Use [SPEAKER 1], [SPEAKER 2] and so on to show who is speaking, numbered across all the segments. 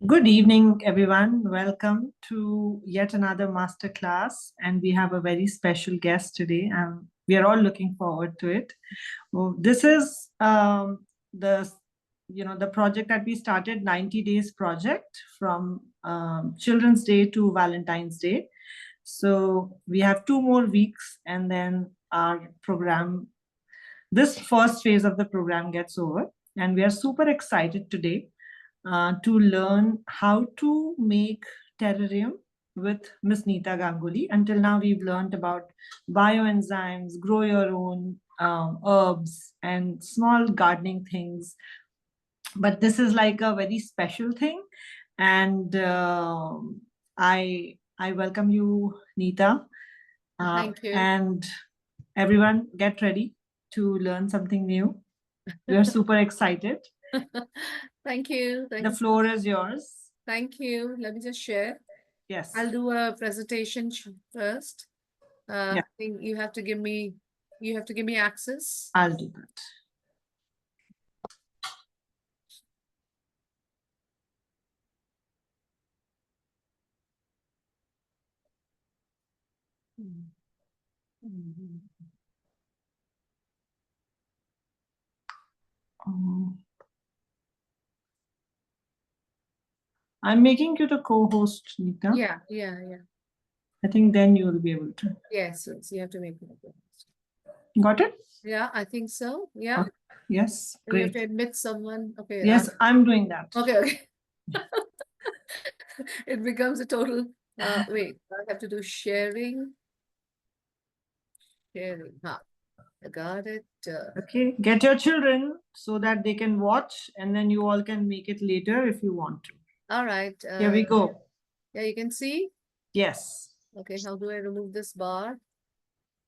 [SPEAKER 1] Good evening, everyone. Welcome to yet another masterclass, and we have a very special guest today, and we are all looking forward to it. Well, this is the the project that we started, 90 days project from Children's Day to Valentine's Day. So we have 2 more weeks, and then our program, this first phase of the program gets over, and we are super excited today to learn how to make terrarium with Miss Neeta Ganguly. Until now, we've learned about bioenzymes, grow your own herbs, and small gardening things. But this is like a very special thing, and I welcome you, Neeta.
[SPEAKER 2] Thank you.
[SPEAKER 1] And everyone, get ready to learn something new. We are super excited.
[SPEAKER 2] Thank you.
[SPEAKER 1] The floor is yours.
[SPEAKER 2] Thank you. Let me just share.
[SPEAKER 1] Yes.
[SPEAKER 2] I'll do a presentation first.
[SPEAKER 1] Yeah.
[SPEAKER 2] I think you have to give me access.
[SPEAKER 1] I'll do that. I'm making you the co-host, Neeta.
[SPEAKER 2] Yeah.
[SPEAKER 1] I think then you will be able to.
[SPEAKER 2] Yes, you have to make it.
[SPEAKER 1] Got it?
[SPEAKER 2] Yeah, I think so. Yeah.
[SPEAKER 1] Okay. Yes.
[SPEAKER 2] You have
[SPEAKER 1] Great.
[SPEAKER 2] to admit someone. Okay.
[SPEAKER 1] Yes, I'm doing that.
[SPEAKER 2] Okay. It becomes a total. Wait, I have to do sharing. Huh. I got it.
[SPEAKER 1] Okay. Get your children so that they can watch, and then you all can make it later if you want to.
[SPEAKER 2] All right.
[SPEAKER 1] Here we go.
[SPEAKER 2] Yeah, you can see.
[SPEAKER 1] Yes.
[SPEAKER 2] Okay, how do I remove this bar?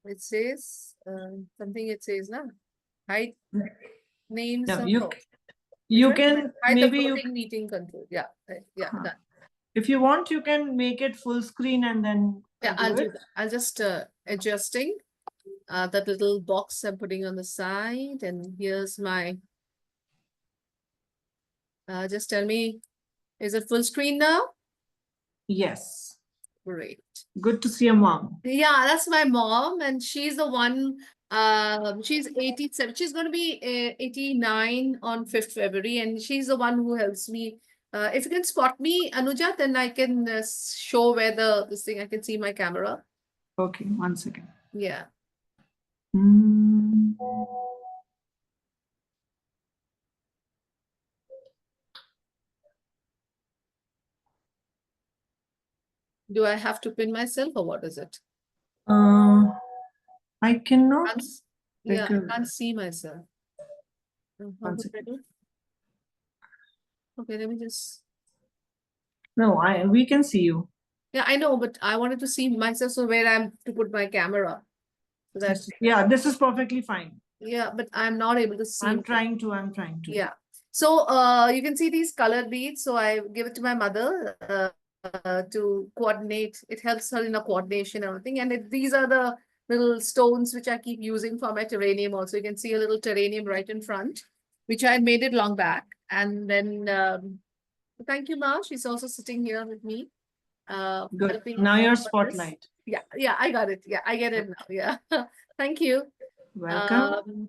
[SPEAKER 2] It says something. It says na hide names.
[SPEAKER 1] No,
[SPEAKER 2] of
[SPEAKER 1] you can
[SPEAKER 2] hide
[SPEAKER 1] maybe
[SPEAKER 2] the floating meeting control. Yeah, yeah, done.
[SPEAKER 1] If you want, you can make it full screen and then
[SPEAKER 2] Yeah, I'll do that. I'll just adjusting that little box I'm putting on the side, and here's my. Just tell me, is it full screen now?
[SPEAKER 1] Yes.
[SPEAKER 2] Great.
[SPEAKER 1] Good to see a mom.
[SPEAKER 2] Yeah, that's my mom, and she's the one. She's 87. She's going to be 89 on 5th February, and she's the one who helps me. If you can spot me, Anuja, then I can show where this thing. I can see my camera.
[SPEAKER 1] Okay, 1 second.
[SPEAKER 2] Yeah. Do I have to pin myself, or what is it?
[SPEAKER 1] I cannot.
[SPEAKER 2] Yeah, I can't see myself. How do I do? Okay, let me just.
[SPEAKER 1] No, we can see you.
[SPEAKER 2] Yeah, I know, but I wanted to see myself, so where I'm to put my camera. So that.
[SPEAKER 1] Yeah, this is perfectly fine.
[SPEAKER 2] Yeah, but I'm not able to see.
[SPEAKER 1] I'm trying to.
[SPEAKER 2] Yeah. So you can see these colored beads. So I give it to my mother to coordinate. It helps her in a coordination and everything. And these are the little stones which I keep using for my terrarium also. You can see a little terrarium right in front, which I had made it long back. And then thank you, Ma. She's also sitting here with me.
[SPEAKER 1] Good. Now your spotlight.
[SPEAKER 2] Yeah, I got it. Yeah, I get it now. Yeah. Thank you.
[SPEAKER 1] Welcome.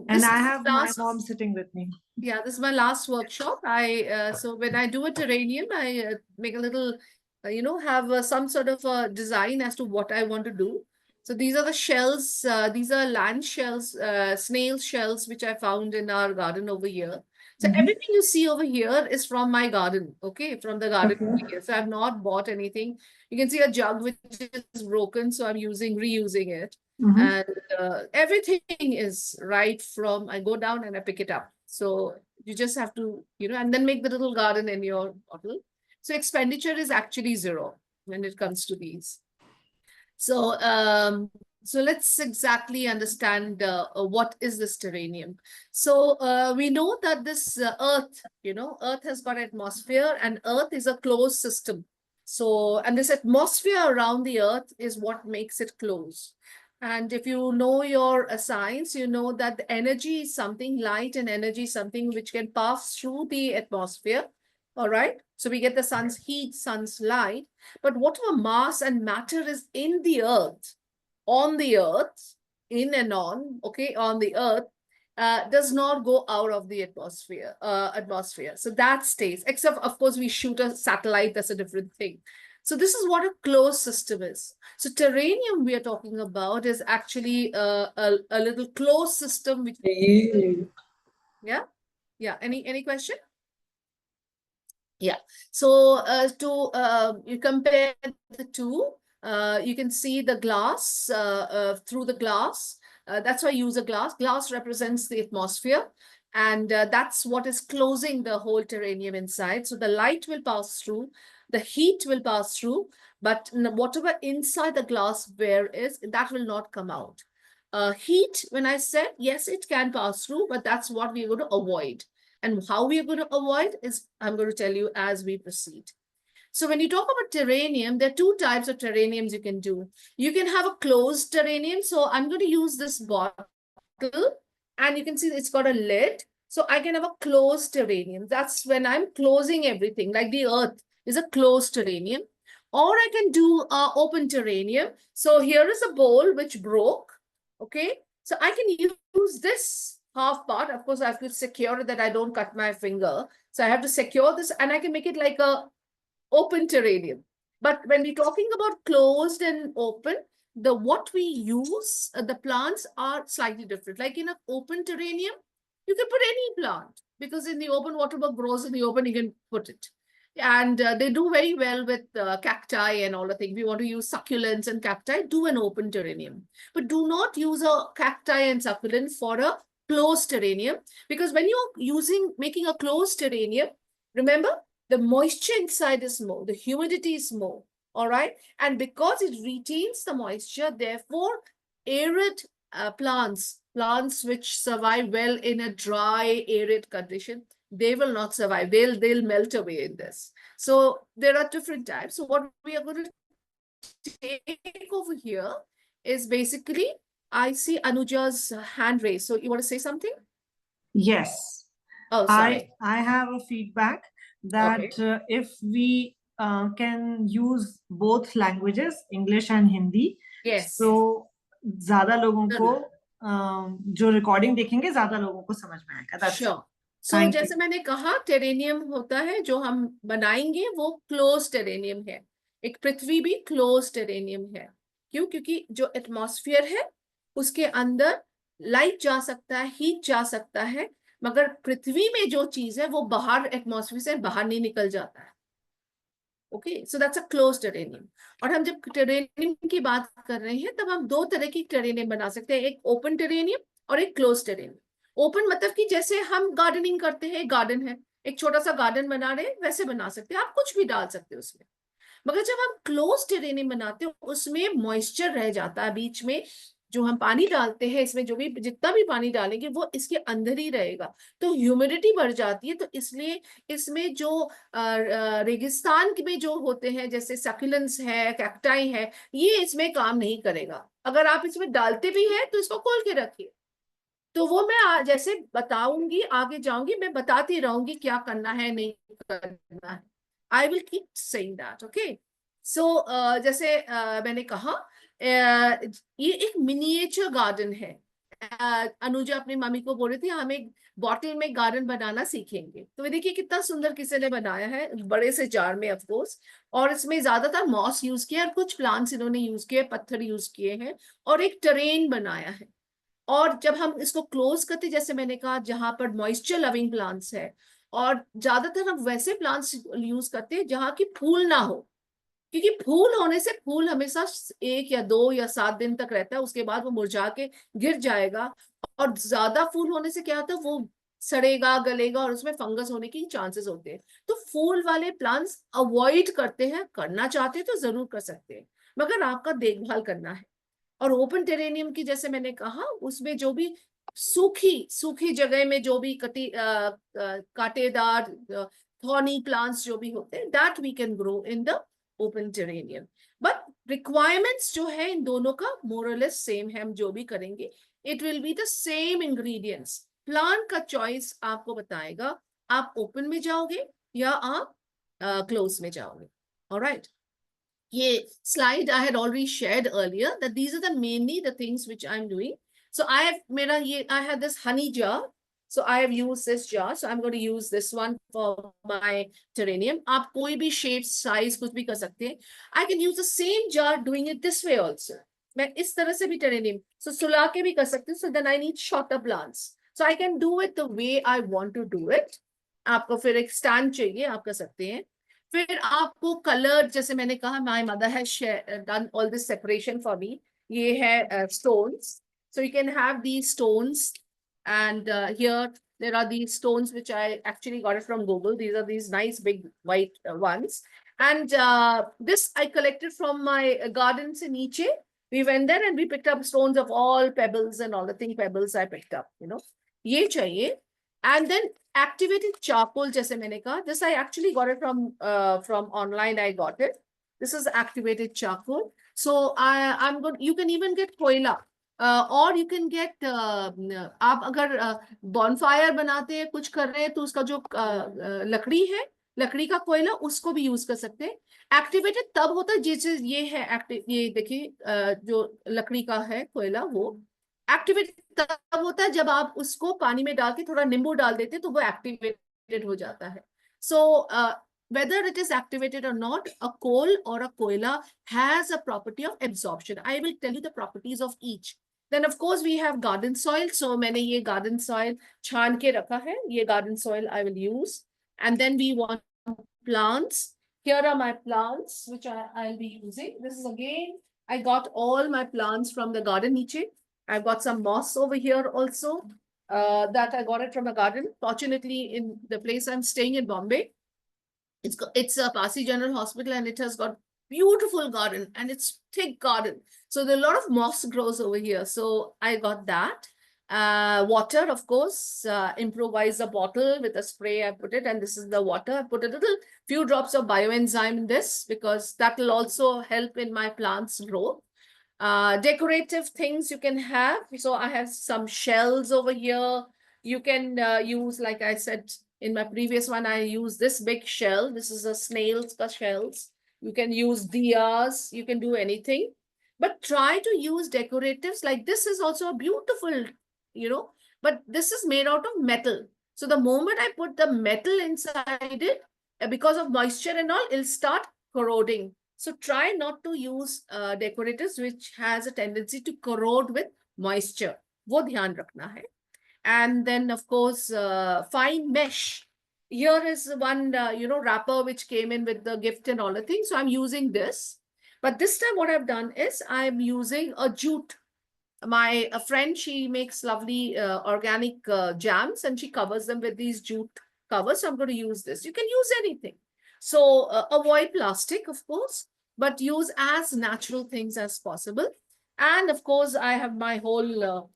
[SPEAKER 2] And
[SPEAKER 1] I have my mom sitting with me.
[SPEAKER 2] Yeah, this is my last workshop. So when I do a terrarium, I make a little, have some sort of a design as to what I want to do. So these are the shells. These are land shells, snail shells, which I found in our garden over here. So everything you see over here is from my garden, okay? From the garden over here. So I've not bought anything. You can see a jug which is broken, so I'm reusing it. And everything is right from, I go down and I pick it up. So you just have to, and then make the little garden in your bottle. So expenditure is actually zero when it comes to these. So, so let's exactly understand what is this terrarium. So we know that this Earth, Earth has got atmosphere, and Earth is a closed system. So, and this atmosphere around the Earth is what makes it closed. And if you know your science, you know that the energy is something, light and energy is something which can pass through the atmosphere. All right. So we get the sun's heat, sun's light, but whatever mass and matter is in the earth, on the earth, in and on, okay, on the earth, does not go out of the atmosphere. So that stays, except of course we shoot a satellite, that's a different thing. So this is what a closed system is. So terranium we are talking about is actually a little closed system, which, yeah, yeah. Any question? Yeah. So you compare the two, you can see the glass through the glass. That's why I use a glass. Glass represents the atmosphere, and that's what is closing the whole terranium inside. So the light will pass through, the heat will pass through, but whatever inside the glassware is, that will not come out. Heat, when I said, yes, it can pass through, but that's what we're going to avoid. And how we are going to avoid is, I'm going to tell you as we proceed. So when you talk about terranium, there are two types of terraniums you can do. You can have a closed terranium. So I'm going to use this bottle, and you can see it's got a lid. So I can have a closed terranium. That's when I'm closing everything, like the earth is a closed terranium. Or I can do open terranium. So here is a bowl which broke. Okay. So I can use this half part. Of course, I have to secure it that I don't cut my finger. So I have to secure this, and I can make it like a open terranium. But when we're talking about closed and open, what we use, the plants are slightly different. Like in an open terranium, you can put any plant, because in the open, whatever grows in the open, you can put it. And they do very well with cacti and all the things. We want to use succulents and cacti, do an open terranium. But do not use a cacti and succulent for a closed terranium, because when you're making a closed terranium, remember, the moisture inside is more, the humidity is more, all right? And because it retains the moisture, therefore, arid plants which survive well in a dry, arid condition, they will not survive. They'll melt away in this. So there are different types. So what we are going to take over here is basically, I see Anuja's hand raised. So you want to say something?
[SPEAKER 1] Yes.
[SPEAKER 2] Oh, sorry.
[SPEAKER 1] I have a feedback that if we can use both languages, English and Hindi,
[SPEAKER 2] Yes.
[SPEAKER 1] so ज़्यादा लोगों को जो recording देखेंगे ज़्यादा लोगों को समझ में आएगा. That's
[SPEAKER 2] Sure. So
[SPEAKER 1] Thank
[SPEAKER 2] जैसे
[SPEAKER 1] you.
[SPEAKER 2] मैंने कहा, टेरेनियम होता है जो हम बनाएंगे, वो क्लोज टेरेनियम है. एक पृथ्वी भी क्लोज टेरेनियम है. क्यों? क्योंकि जो एटमॉस्फेयर है उसके अंदर लाइट जा सकता है, हीट जा सकता है, मगर पृथ्वी में जो चीज है वो बाहर, एटमॉस्फेयर से बाहर नहीं निकल जाता है. Okay, so that's a close terrarium. और हम जब टेरेनियम की बात कर रहे हैं, तब हम दो तरह की टेरेनियम बना सकते हैं, एक ओपन टेरेनियम और एक क्लोज टेरेनियम. ओपन मतलब कि जैसे हम गार्डनिंग करते हैं, गार्डन है, एक छोटा सा गार्डन बना रहे हैं, वैसे बना सकते हैं, आप कुछ भी डाल सकते हो उसमें. मगर जब हम क्लोज टेरेनियम बनाते हो, उसमें मॉइस्चर रह जाता है बीच में. जो हम पानी डालते हैं इसमें, जो भी जितना भी पानी डालेंगे वो इसके अंदर ही रहेगा, तो ह्यूमिडिटी बढ़ जाती है. तो इसलिए इसमें जो रेगिस्तान में जो होते हैं, जैसे सक्यूलेंट्स है, कैक्टाई है, ये इसमें काम नहीं करेगा. अगर आप इसमें डालते भी हैं तो इसको खोल के रखिए. तो वो मैं जैसे बताऊंगी, आगे जाऊंगी, मैं बताती रहूंगी क्या करना है, नहीं करना है. I will keep saying that. Okay. So जैसे मैंने कहा, ये एक मिनिएचर गार्डन है. अनुजा अपनी मम्मी को बोल रही थी, हम एक बॉटल में गार्डन बनाना सीखेंगे. तो देखिए कितना सुंदर किसी ने बनाया है, बड़े से जार में ऑफ कोर्स. और इसमें ज्यादातर मॉस यूज किया, और कुछ प्लांट्स इन्होंने यूज किए, पत्थर यूज किए हैं, और एक टेरेन बनाया है. और जब हम इसको क्लोज करते, जैसे मैंने कहा, जहां पर मॉइस्चर लविंग प्लांट्स है, और ज्यादातर हम वैसे प्लांट्स यूज करते हैं जहां की फूल ना हो, क्योंकि फूल होने से, फूल हमेशा 1 या 2 या 7 दिन तक रहता है, उसके बाद वो मुरझा के गिर जाएगा. और ज्यादा फूल होने से क्या होता है, वो सड़ेगा, गलेगा, और उसमें फंगस होने की चांसेस होते हैं. तो फूल वाले प्लांट्स अवॉइड करते हैं. करना चाहते हैं तो जरूर कर सकते हैं, मगर आपका देखभाल करना है. और ओपन टेरेनियम की, जैसे मैंने कहा, उसमें जो भी सूखी जगह में जो भी कांटेदार थॉर्नी प्लांट्स जो भी होते हैं, that we can grow in the open terrarium. But requirements जो है इन दोनों का मोरलेस सेम है. हम जो भी करेंगे, it will be the same ingredients. Plant का चॉइस आपको बताएगा, आप ओपन में जाओगे या आप close में जाओगे. All right. ये slide I had already shared earlier that these are the mainly the things which I'm doing. So I have this honey jar. So I have used this jar. So I'm going to use this one for my terrarium. आप कोई भी shape, size कुछ भी कर सकते हैं. I can use the same jar doing it this way also. मैं इस तरह से भी terrarium. So सुला के भी कर सकते हैं. So then I need shorter plants. So I can do it the way I want to do it. आपको फिर एक stand चाहिए, आप कर सकते हैं. फिर आपको कलर, जैसे मैंने कहा, my mother has done all this separation for me. ये है stones. So you can have these stones and here there are these stones which I actually got it from Google. These are these nice big white ones. And this I collected from my garden se niche. We went there and we picked up stones of all pebbles and all the thing pebbles I picked up, you know. Ye chahiye. And then activated charcoal, jaise maine kaha, this I actually got it from online. I got it. This is activated charcoal. So I'm going. You can even get koila, or you can get. आप अगर bonfire बनाते हैं, कुछ कर रहे हैं, तो उसका जो लकड़ी है, लकड़ी का कोयला, उसको भी यूज कर सकते हैं. एक्टिवेटेड तब होता है जैसे ये है एक्टिव. ये देखिए जो लकड़ी का है कोयला, वो एक्टिवेटेड तब होता है जब आप उसको पानी में डाल के थोड़ा नींबू डाल देते तो वो एक्टिवेटेड हो जाता है. सो whether it is activated or not, a coal or a koila has a property of absorption. I will tell you the properties of each. Then of course we have garden soil. So मैंने ये garden soil छान के रखा है. ये garden soil I will use. And then we want plants. Here are my plants which I'll be using. This is again, I got all my plants from the garden niche. I've got some moss over here also that I got it from the garden. Fortunately, in the place I'm staying in Bombay, it's a Pasi General Hospital and it has got beautiful garden and it's thick garden. So there are a lot of moss grows over here. So I got that. Water, of course, improvise a bottle with a spray. I put it, and this is the water. I put a little few drops of bioenzyme in this because that will also help in my plants grow. Decorative things you can have. So I have some shells over here. You can use, like I said, in my previous one, I use this big shell. This is a snail's shells. You can use diyas. You can do anything. But try to use decoratives. Like this is also a beautiful, you know, but this is made out of metal. So the moment I put the metal inside it, because of moisture and all, it'll start corroding. So try not to use decoratives which has a tendency to corrode with moisture. वो ध्यान रखना है. And then of course, fine mesh. Here is one, wrapper which came in with the gift and all the things. So I'm using this. But this time what I've done is I'm using a jute. A friend, she makes lovely organic jams and she covers them with these jute covers. So I'm going to use this. You can use anything. So avoid plastic, of course, but use as natural things as possible. And of course, I have my whole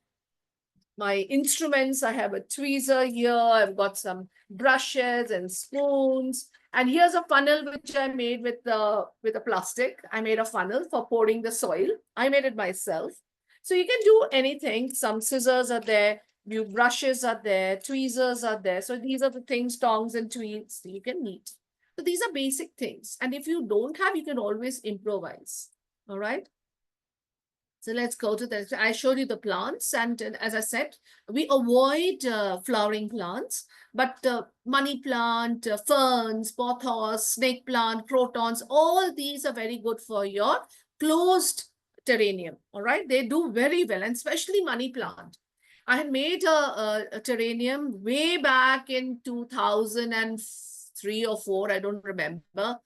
[SPEAKER 2] my instruments. I have a tweezer here. I've got some brushes and spoons. And here's a funnel which I made with a plastic. I made a funnel for pouring the soil. I made it myself. So you can do anything. Some scissors are there. New brushes are there. Tweezers are there. So these are the things, tongs and tweezers you can need. So these are basic things. And if you don't have, you can always improvise. All right. So let's go to that. I showed you the plants. And as I said, we avoid flowering plants, but money plant, ferns, pothos, snake plant, crotons, all these are very good for your closed terrarium. All right. They do very well, and especially money plant. I had made a terrarium way back in 2003 or 4. I don't remember.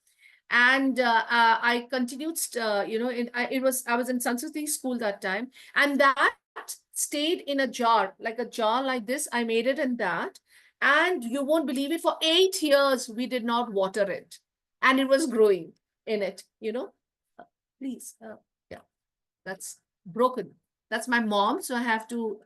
[SPEAKER 2] And I continued, I was in Sanskriti school that time, and that stayed in a jar like this. I made it in that, and you won't believe it, for 8 years we did not water it, and it was growing in it. Please, yeah, that's broken. That's my mom, so I have to,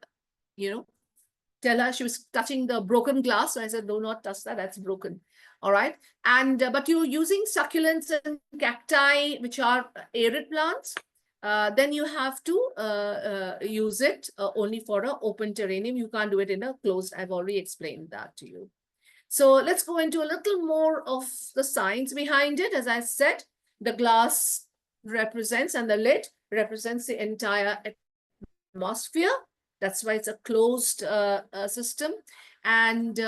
[SPEAKER 2] tell her. She was touching the broken glass, so I said, "Do not touch that. That's broken." All right. And but you're using succulents and cacti, which are arid plants, then you have to use it only for an open terrarium. You can't do it in a closed. I've already explained that to you. So let's go into a little more of the science behind it. As I said, the glass represents and the lid represents the entire atmosphere. That's why it's a closed system. And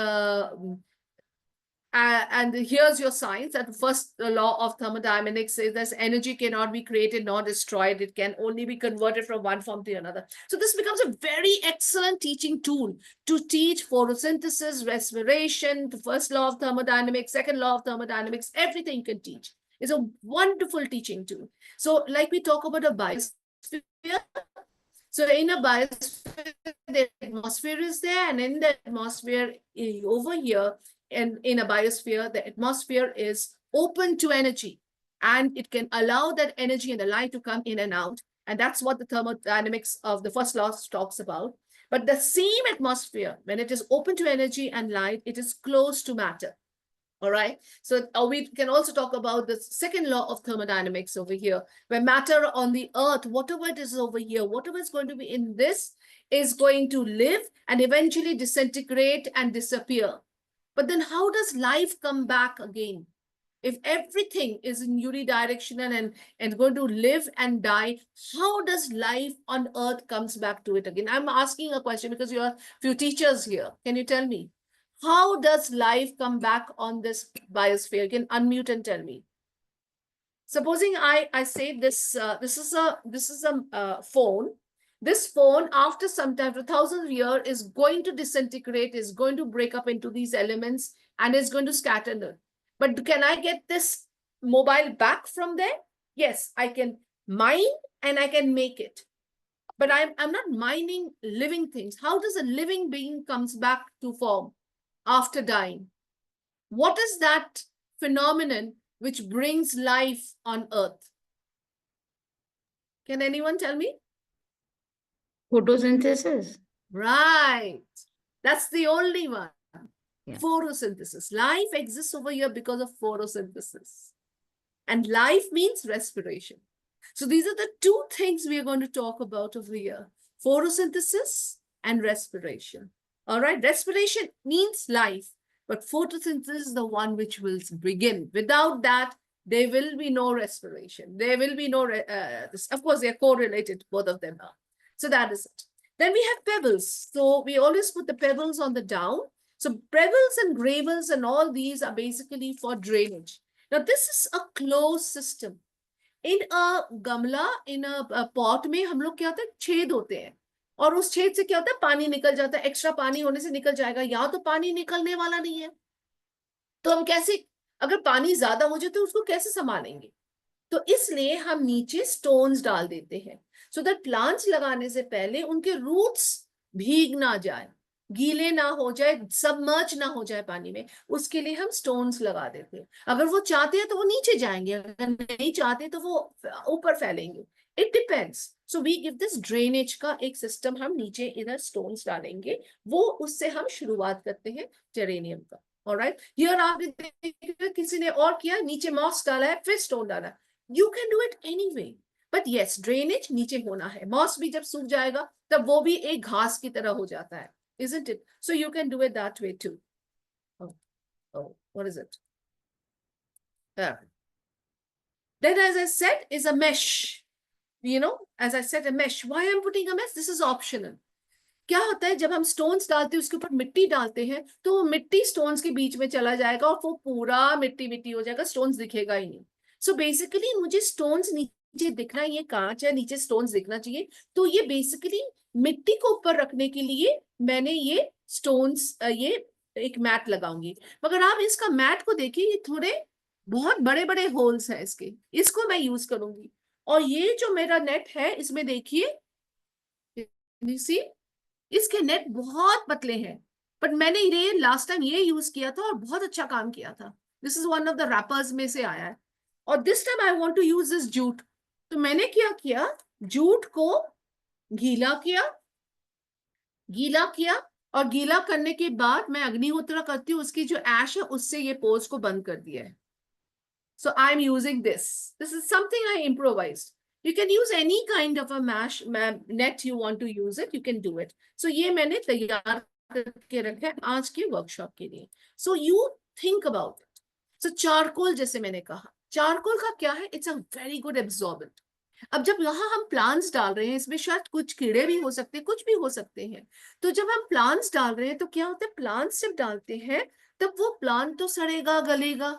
[SPEAKER 2] here's your science. That the first law of thermodynamics says that energy cannot be created nor destroyed. It can only be converted from one form to another. So this becomes a very excellent teaching tool to teach photosynthesis, respiration, the first law of thermodynamics, second law of thermodynamics, everything you can teach. It's a wonderful teaching tool. So like we talk about a biosphere. So in a biosphere, the atmosphere is there, and in the atmosphere over here, and in a biosphere, the atmosphere is open to energy, and it can allow that energy and the light to come in and out. And that's what the thermodynamics of the first law talks about. But the same atmosphere, when it is open to energy and light, it is close to matter. All right. So we can also talk about the second law of thermodynamics over here, where matter on the earth, whatever it is over here, whatever is going to be in this is going to live and eventually disintegrate and disappear. But then how does life come back again? If everything is in unidirectional and going to live and die, how does life on earth comes back to it again? I'm asking a question because you are few teachers here. Can you tell me? How does life come back on this biosphere? You can unmute and tell me. Supposing I say this this is a phone. This phone, after some time, for thousands of years, is going to disintegrate, is going to break up into these elements, and is going to scatter. But can I get this mobile back from there? Yes, I can mine and I can make it. But I'm not mining living things. How does a living being comes back to form after dying? What is that phenomenon which brings life on earth? Can anyone tell me?
[SPEAKER 3] Photosynthesis.
[SPEAKER 2] Right. That's the only one.
[SPEAKER 3] Yeah.
[SPEAKER 2] Photosynthesis. Life exists over here because of photosynthesis. And life means respiration. So these are the two things we are going to talk about over here. Photosynthesis and respiration. All right. Respiration means life, but photosynthesis is the one which will begin. Without that, there will be no respiration. There will be no, of course, they are correlated, both of them are. So that is it. Then we have pebbles. So we always put the pebbles on the down. So pebbles and gravels and all these are basically for drainage. Now this is a closed system. In a gamla, in a pot में हम लोग क्या होता है, छेद होते हैं, और उस छेद से क्या होता है, पानी निकल जाता है, एक्स्ट्रा पानी होने से निकल जाएगा. यहाँ तो पानी निकलने वाला नहीं है, तो हम कैसे, अगर पानी ज्यादा हो जाए तो उसको कैसे संभालेंगे? तो इसलिए हम नीचे स्टोन्स डाल देते हैं, सो दैट प्लांट्स लगाने से पहले उनके रूट्स भीग ना जाए, गीले ना हो जाए, सबमर्ज ना हो जाए पानी में, उसके लिए हम स्टोन्स लगा देते हैं. अगर वो चाहते हैं तो वो नीचे जाएंगे, अगर नहीं चाहते तो वो ऊपर फैलेंगे. It depends. So we give this drainage का एक सिस्टम, हम नीचे इधर स्टोन्स डालेंगे, वो उससे हम शुरुआत करते हैं टेरेनियम का. ऑलराइट, हियर आपने किसी ने और किया, नीचे मॉस डाला है, फिर स्टोन डाला है. You can do it anyway. But yes, drainage नीचे होना है. Moss भी जब सूख जाएगा तब वो भी एक घास की तरह हो जाता है, isn't it? So you can do it that way too. Oh, what is it? Then, as I said, is a mesh. You know, as I said, a mesh. Why I'm putting a mesh? This is optional. क्या होता है, जब हम stones डालते हैं, उसके ऊपर मिट्टी डालते हैं, तो वो मिट्टी स्टोन्स के बीच में चला जाएगा और वो पूरा मिट्टी मिट्टी हो जाएगा, स्टोन्स दिखेगा ही नहीं. सो बेसिकली मुझे स्टोन्स नीचे दिखना, ये कांच है, नीचे स्टोन्स दिखना चाहिए, तो ये बेसिकली मिट्टी को ऊपर रखने के लिए मैंने ये स्टोन्स, ये एक मैट लगाऊंगी. मगर आप इसका मैट को देखिए, ये थोड़े बहुत बड़े बड़े होल्स हैं इसके, इसको मैं यूज करूंगी. और ये जो मेरा नेट है, इसमें देखिए, इसके नेट बहुत पतले हैं, बट मैंने ये लास्ट टाइम ये यूज किया था और बहुत अच्छा काम किया था. This is one of the wrappers में से आया है. और this time I want to use this jute. तो मैंने क्या किया, जूट को गीला किया, और गीला करने के बाद मैं अग्निहोत्र करती हूँ, उसकी जो ऐश है उससे ये पोर्स को बंद कर दिया है. So I am using this is something I improvised. You can use any kind of a net you want to use it, you can do it. So ये मैंने तैयार करके रखा है आज के वर्कशॉप के लिए. So you think about it. So charcoal, जैसे मैंने कहा, चारकोल का क्या है, it's a very good absorbent. अब जब यहाँ हम प्लांट्स डाल रहे हैं, इसमें शायद कुछ कीड़े भी हो सकते हैं, कुछ भी हो सकते हैं. तो जब हम प्लांट्स डाल रहे हैं तो क्या होता है, प्लांट्स जब डालते हैं तब वो प्लांट तो सड़ेगा, गलेगा,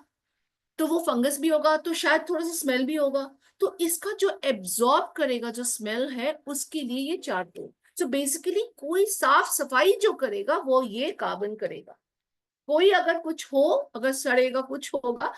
[SPEAKER 2] तो वो फंगस भी होगा, तो शायद थोड़ा सा स्मेल भी होगा. तो इसका जो एब्जॉर्ब करेगा जो स्मेल है, उसके लिए ये चारकोल. सो बेसिकली कोई साफ सफाई जो करेगा वो ये कार्बन करेगा. कोई अगर कुछ हो, अगर सड़ेगा कुछ होगा,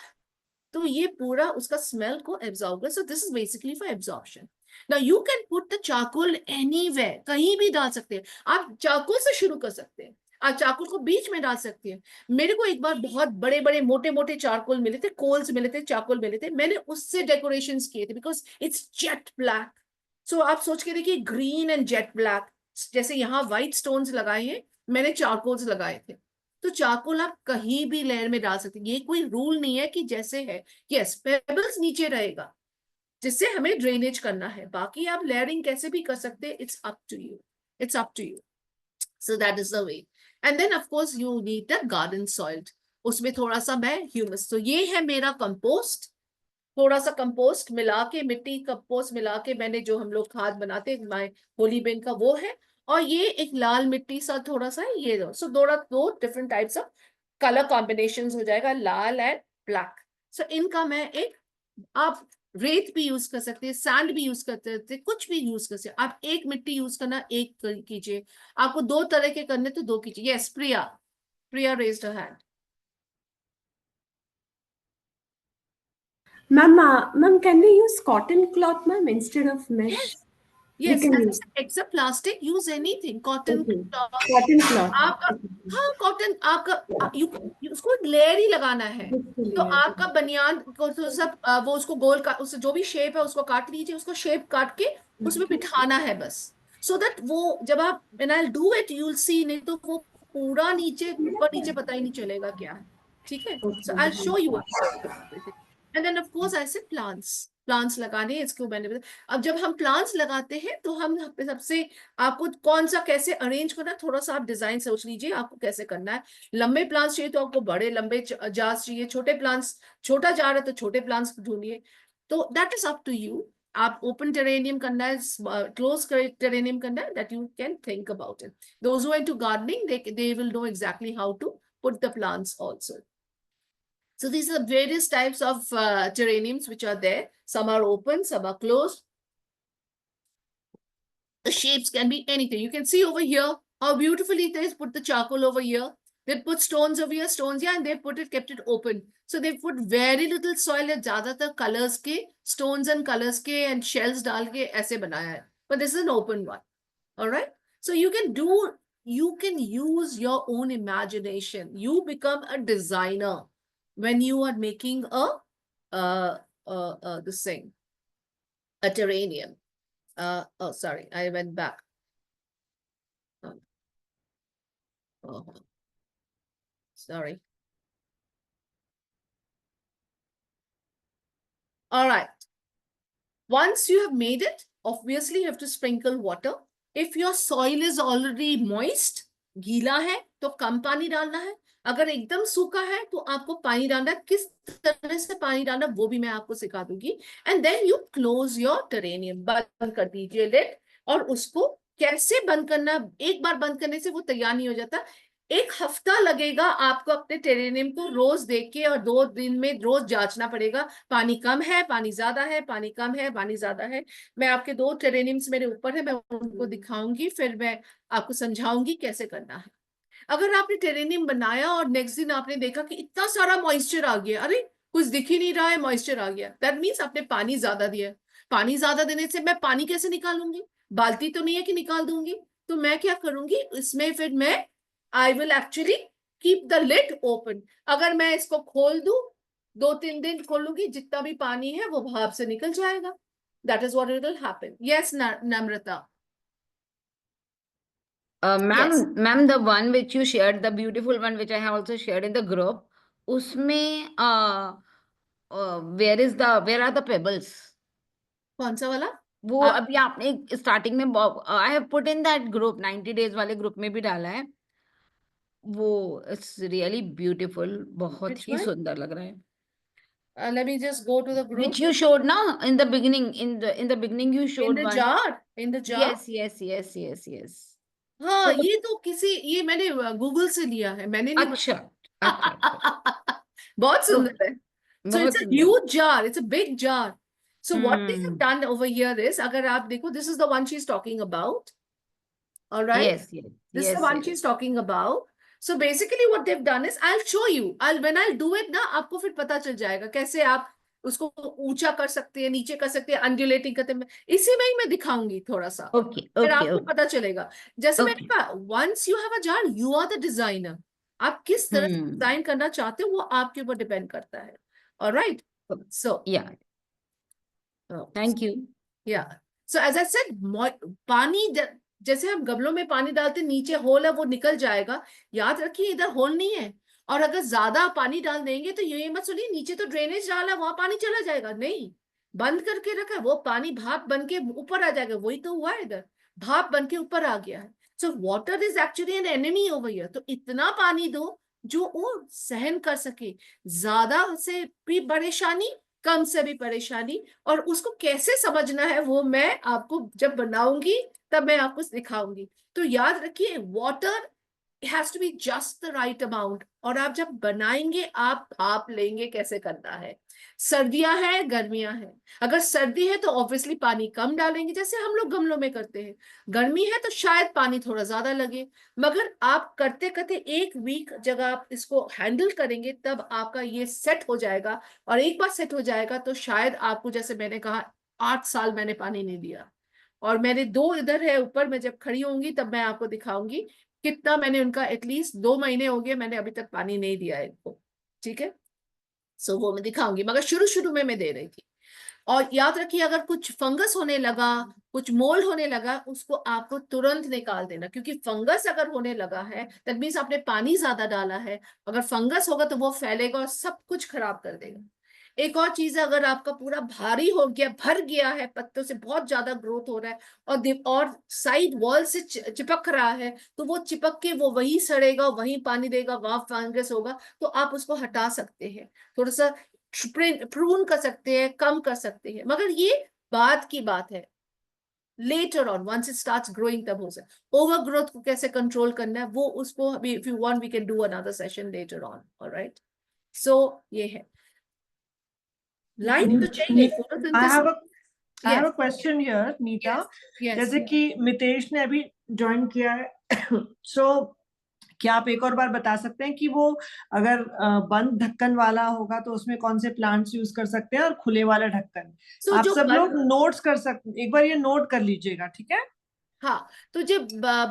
[SPEAKER 2] तो ये पूरा उसका स्मेल को एब्जॉर्ब कर. So this is basically for absorption. Now you can put the charcoal anywhere, कहीं भी डाल सकते हैं. आप चारकोल से शुरू कर सकते हैं, आप चारकोल को बीच में डाल सकते हैं. मेरे को एक बार बहुत बड़े बड़े मोटे मोटे चारकोल मिले थे, कोल्स मिले थे, चारकोल मिले थे, मैंने उससे डेकोरेशंस किए थे बिकॉज इट्स जेट ब्लैक. सो आप सोच के देखिए, ग्रीन एंड जेट ब्लैक. जैसे यहाँ व्हाइट स्टोन्स लगाए हैं, मैंने चारकोल्स लगाए थे. तो चारकोल आप कहीं भी लेयर में डाल सकते हैं. ये कोई रूल नहीं है कि जैसे है. यस, पेबल्स नीचे रहेगा जिससे हमें ड्रेनेज करना है, बाकी आप लेयरिंग कैसे भी कर सकते हैं. It's up to you, it's up to you. So that is the way. And then of course you need the garden soil. उसमें थोड़ा सा मैं ह्यूमस, तो ये है मेरा कंपोस्ट. थोड़ा सा कंपोस्ट मिला के, मिट्टी कंपोस्ट मिला के, मैंने जो हम लोग खाद बनाते हैं माय होली बेन का, वो है. और ये एक लाल मिट्टी सा थोड़ा सा है, ये दो. सो दो different types of colour combination हो जाएगा, लाल एंड ब्लैक. सो इनका मैं एक, आप रेत भी यूज कर सकते हैं, सैंड भी यूज करते थे, कुछ भी यूज कर सकते हैं आप. एक मिट्टी यूज करना, एक कीजिए. आपको दो तरह के करने तो दो कीजिए. Yes, Priya. Priya raised her hand.
[SPEAKER 3] Ma'am, can we use cotton cloth, ma'am, instead of mesh?
[SPEAKER 2] Yes.
[SPEAKER 3] We
[SPEAKER 2] Yes,
[SPEAKER 3] can
[SPEAKER 2] as I
[SPEAKER 3] use.
[SPEAKER 2] said, except plastic, use anything. Cotton
[SPEAKER 3] Okay.
[SPEAKER 2] cloth.
[SPEAKER 3] Cotton cloth.
[SPEAKER 2] आपका, हाँ, cotton आपका, उसको layer ही लगाना है. तो आपका बनियान को तो सब वो उसको गोल का, उससे जो भी शेप है उसको काट लीजिए, उसको शेप काट के उसमें बिठाना है बस. सो दैट वो जब आप, when I do it you will see, नहीं तो वो पूरा नीचे ऊपर नीचे पता ही नहीं चलेगा क्या है. ठीक है. So I show you. And then of course I said plants. Plants लगाने इसको मैंने बताया. अब जब हम प्लांट्स लगाते हैं तो हम सबसे, आपको कौन सा कैसे अरेंज करना है, थोड़ा सा आप डिजाइन सोच लीजिए आपको कैसे करना है. लंबे प्लांट्स चाहिए तो आपको बड़े लंबे जार्स चाहिए, छोटे प्लांट्स, छोटा जार है तो छोटे प्लांट्स ढूंढिए. तो that is up to you. आप ओपन टेरेनियम करना है, क्लोज टेरेनियम करना है, that you can think about it. Those who are into gardening, they will know exactly how to put the plants also. So these are various types of terrariums which are there. Some are open, some are closed. The shapes can be anything. You can see over here how beautifully it is. Put the charcoal over here. They put stones over here, stones here, and they kept it open. So they put very little soil. ज़्यादातर colors के, stones and colors के and shells डाल के ऐसे बनाया है. But this is an open one. All right. So you can use your own imagination. You become a designer when you are making this thing, a terrarium. Oh, sorry, I went back. Oh, sorry. All right. Once you have made it, obviously you have to sprinkle water. If your soil is already moist, गीला है तो कम पानी डालना है. अगर एकदम सूखा है तो आपको पानी डालना है. किस तरह से पानी डालना वो भी मैं आपको सिखा दूंगी. And then you close your terrarium. बंद कर दीजिए लिड. और उसको कैसे बंद करना, एक बार बंद करने से वो तैयार नहीं हो जाता. एक हफ्ता लगेगा आपको अपने टेरेनियम को रोज देख के, और 2 दिन में रोज जांचना पड़ेगा, पानी कम है, पानी ज्यादा है, पानी कम है, पानी ज्यादा है. मैं आपके 2 टेरेनियम्स मेरे ऊपर है, मैं उनको दिखाऊंगी, फिर मैं आपको समझाऊंगी कैसे करना है. अगर आपने टेरेनियम बनाया और नेक्स्ट दिन आपने देखा कि इतना सारा मॉइस्चर आ गया, अरे कुछ दिख ही नहीं रहा है, मॉइस्चर आ गया, दैट मीन्स आपने पानी ज्यादा दिया. पानी ज्यादा देने से मैं पानी कैसे निकालूंगी, बाल्टी तो नहीं है कि निकाल दूंगी. तो मैं क्या करूंगी इसमें, फिर मैं I will actually keep the lid open. अगर मैं इसको खोल दूं, 2-3 दिन खोलूंगी, जितना भी पानी है वो भाप से निकल जाएगा. That is what it will happen. Yes Namrata.
[SPEAKER 4] Ma'am, the one which you shared, the beautiful one which I have also shared in the group, उसमें where are the pebbles?
[SPEAKER 2] कौन सा वाला?
[SPEAKER 4] वो अभी आपने स्टार्टिंग में I have put in that group, 90 days वाले group में भी डाला है. वो इट्स रियली ब्यूटीफुल, बहुत
[SPEAKER 2] Which
[SPEAKER 4] ही
[SPEAKER 2] one?
[SPEAKER 4] सुंदर लग रहा है.
[SPEAKER 2] Let me just go to the group.
[SPEAKER 4] Which you showed now in the beginning, in the beginning you
[SPEAKER 2] In
[SPEAKER 4] showed
[SPEAKER 2] the
[SPEAKER 4] one.
[SPEAKER 2] jar. In the jar.
[SPEAKER 4] Yes.
[SPEAKER 2] हाँ,
[SPEAKER 4] So-
[SPEAKER 2] ये तो ये मैंने Google से लिया है, मैंने नहीं
[SPEAKER 4] अच्छा.
[SPEAKER 2] बहुत सुंदर है. So
[SPEAKER 4] बहुत
[SPEAKER 2] it's a
[SPEAKER 4] सुंदर.
[SPEAKER 2] huge jar. It's a big jar. So what they have
[SPEAKER 4] Hmm.
[SPEAKER 2] done over here is, अगर आप देखो, this is the one she's talking about. All right.
[SPEAKER 4] Yes.
[SPEAKER 2] This is the one she's talking about. So basically what they've done is, I'll show you. When I'll do it ना, आपको फिर पता चल जाएगा कैसे आप उसको ऊंचा कर सकते हैं, नीचे कर सकते हैं, अनड्यूलेटिंग करते हैं. इसी में ही मैं दिखाऊंगी थोड़ा सा.
[SPEAKER 4] Okay.
[SPEAKER 2] फिर आपको पता चलेगा. जैसे मैंने
[SPEAKER 4] Okay.
[SPEAKER 2] कहा, once you have a jar, you are the designer. आप किस तरह से डिजाइन करना चाहते हो वो आपके ऊपर डिपेंड करता है. All right. So
[SPEAKER 4] Yeah. Thank you.
[SPEAKER 2] Yeah. So as I said, पानी जैसे हम गमलों में पानी डालते, नीचे होल है वो निकल जाएगा. याद रखिए इधर होल नहीं है. और अगर ज्यादा पानी डाल देंगे तो ये मत सुनिए नीचे तो ड्रेनेज डाला वहां पानी चला जाएगा. नहीं, बंद करके रखा है, वो पानी भाप बन के ऊपर आ जाएगा. वही तो हुआ है, इधर भाप बन के ऊपर आ गया है. So water is actually an enemy over here. तो इतना पानी दो जो वो सहन कर सके, ज्यादा से भी परेशानी, कम से भी परेशानी. और उसको कैसे समझना है वो मैं आपको जब बनाऊंगी तब मैं आपको दिखाऊंगी. तो याद रखिए, water has to be just the right amount. और आप जब बनाएंगे आप भाप लेंगे कैसे करना है. सर्दियां हैं, गर्मियां हैं. अगर सर्दी है तो ऑब्वियसली पानी कम डालेंगे जैसे हम लोग गमलों में करते हैं. गर्मी है तो शायद पानी थोड़ा ज्यादा लगे. मगर आप करते करते एक वीक जब आप इसको हैंडल करेंगे तब आपका ये सेट हो जाएगा. और एक बार सेट हो जाएगा तो शायद आपको, जैसे मैंने कहा, 8 साल मैंने पानी नहीं दिया. और मैंने 2 इधर है ऊपर, मैं जब खड़ी होंगी तब मैं आपको दिखाऊंगी कितना मैंने उनका. एटलीस्ट 2 महीने हो गए मैंने अभी तक पानी नहीं दिया है इनको. ठीक है. सो वो मैं दिखाऊंगी, मगर शुरू शुरू में मैं दे रही थी. और याद रखिए, अगर कुछ फंगस होने लगा, कुछ मोल्ड होने लगा, उसको आपको तुरंत निकाल देना. क्योंकि फंगस अगर होने लगा है दैट मीन्स आपने पानी ज्यादा डाला है. अगर फंगस होगा तो वो फैलेगा और सब कुछ खराब कर देगा. एक और चीज है, अगर आपका पूरा भारी हो गया, भर गया है, पत्तों से बहुत ज्यादा ग्रोथ हो रहा है और साइड वॉल से चिपक रहा है, तो वो चिपक के वो वही सड़ेगा, वही पानी देगा, वहां फंगस होगा. तो आप उसको हटा सकते हैं, थोड़ा सा प्रून कर सकते हैं, कम कर सकते हैं. मगर ये बाद की बात है. Later on once it starts growing तब हो सकता. ओवर ग्रोथ को कैसे कंट्रोल करना है वो उसको if you want we can do another session later on. Alright. So ये है. लाइट तो चाहिए.
[SPEAKER 1] I have a question here, Neeta.
[SPEAKER 2] Yes.
[SPEAKER 1] जैसे कि मितेश ने अभी ज्वाइन किया है, so क्या आप एक और बार बता सकते हैं कि वो अगर बंद ढक्कन वाला होगा तो उसमें कौन से प्लांट्स यूज कर सकते हैं और खुले वाला ढक्कन.
[SPEAKER 2] So
[SPEAKER 1] आप
[SPEAKER 2] जो
[SPEAKER 1] सब लोग नोट्स कर सकते, एक बार ये नोट कर लीजिएगा, ठीक है.
[SPEAKER 2] हाँ, तो जब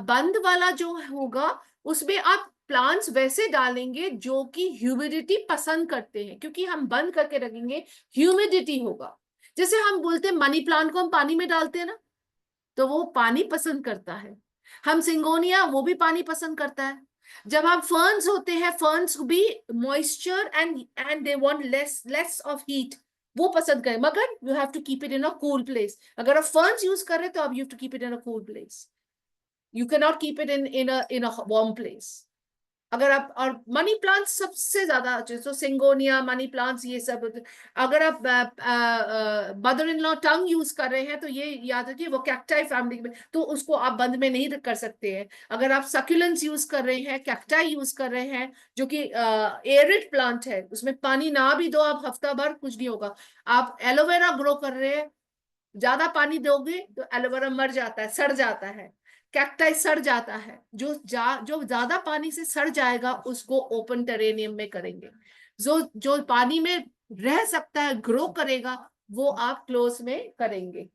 [SPEAKER 2] बंद वाला जो होगा उसमें आप प्लांट्स वैसे डालेंगे जो कि ह्यूमिडिटी पसंद करते हैं. क्योंकि हम बंद करके रखेंगे, ह्यूमिडिटी होगा. जैसे हम बोलते हैं मनी प्लांट को हम पानी में डालते हैं ना, तो वो पानी पसंद करता है. हम सिंगोनिया, वो भी पानी पसंद करता है. जब हम फर्न्स होते हैं, फर्न्स भी moisture and they want less of heat, वो पसंद करें. मगर you have to keep it in a cool place. अगर आप फर्न्स यूज कर रहे हैं तो आप you have to keep it in a cool place. You can not keep it in a warm place. अगर आप, और मनी प्लांट्स सबसे ज्यादा, जैसे सिंगोनिया, मनी प्लांट्स, ये सब. अगर आप mother in law tongue use कर रहे हैं तो ये याद रखिए वो कैक्टाई फैमिली में, तो उसको आप बंद में नहीं कर सकते हैं. अगर आप सक्यूलेंट्स यूज कर रहे हैं, कैक्टाई यूज कर रहे हैं जो कि एरिड प्लांट है, उसमें पानी ना भी दो आप हफ्ता भर, कुछ नहीं होगा. आप एलोवेरा ग्रो कर रहे हैं, ज्यादा पानी दोगे तो एलोवेरा मर जाता है, सड़ जाता है. कैक्टाई सड़ जाता है. जो ज्यादा पानी से सड़ जाएगा उसको ओपन टेरेनियम में करेंगे. जो पानी में रह सकता है, ग्रो करेगा, वो आप क्लोज में करेंगे.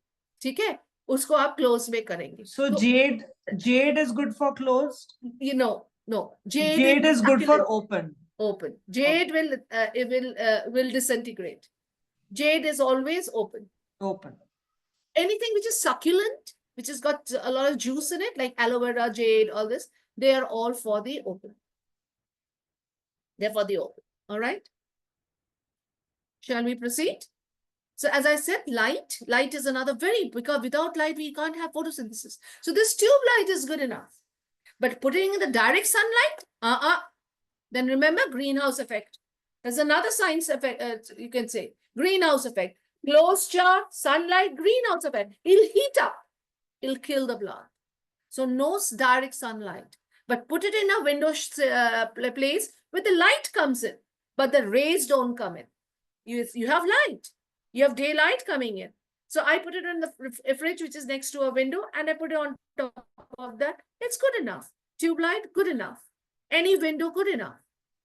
[SPEAKER 2] ठीक है, उसको आप क्लोज में करेंगे.
[SPEAKER 1] So jade is good for closed.
[SPEAKER 2] No,
[SPEAKER 1] Jade is good for open.
[SPEAKER 2] Open. Jade will disintegrate. Jade is always open.
[SPEAKER 1] Open.
[SPEAKER 2] Anything which is succulent, which has got a lot of juice in it, like aloe vera, jade, all this, they are all for the open. They're for the open. All right. Shall we proceed? So as I said, light is another because without light, we can't have photosynthesis. So this tube light is good enough. But putting in the direct sunlight, then remember greenhouse effect. There's another science effect, you can say. Greenhouse effect. Closed jar, sunlight, greenhouse effect. It'll heat up. It'll kill the plant. So no direct sunlight. But put it in a window place where the light comes in, but the rays don't come in. You have light. You have daylight coming in. So I put it in the fridge, which is next to a window, and I put it on top of that. It's good enough. Tube light, good enough. Any window, good enough.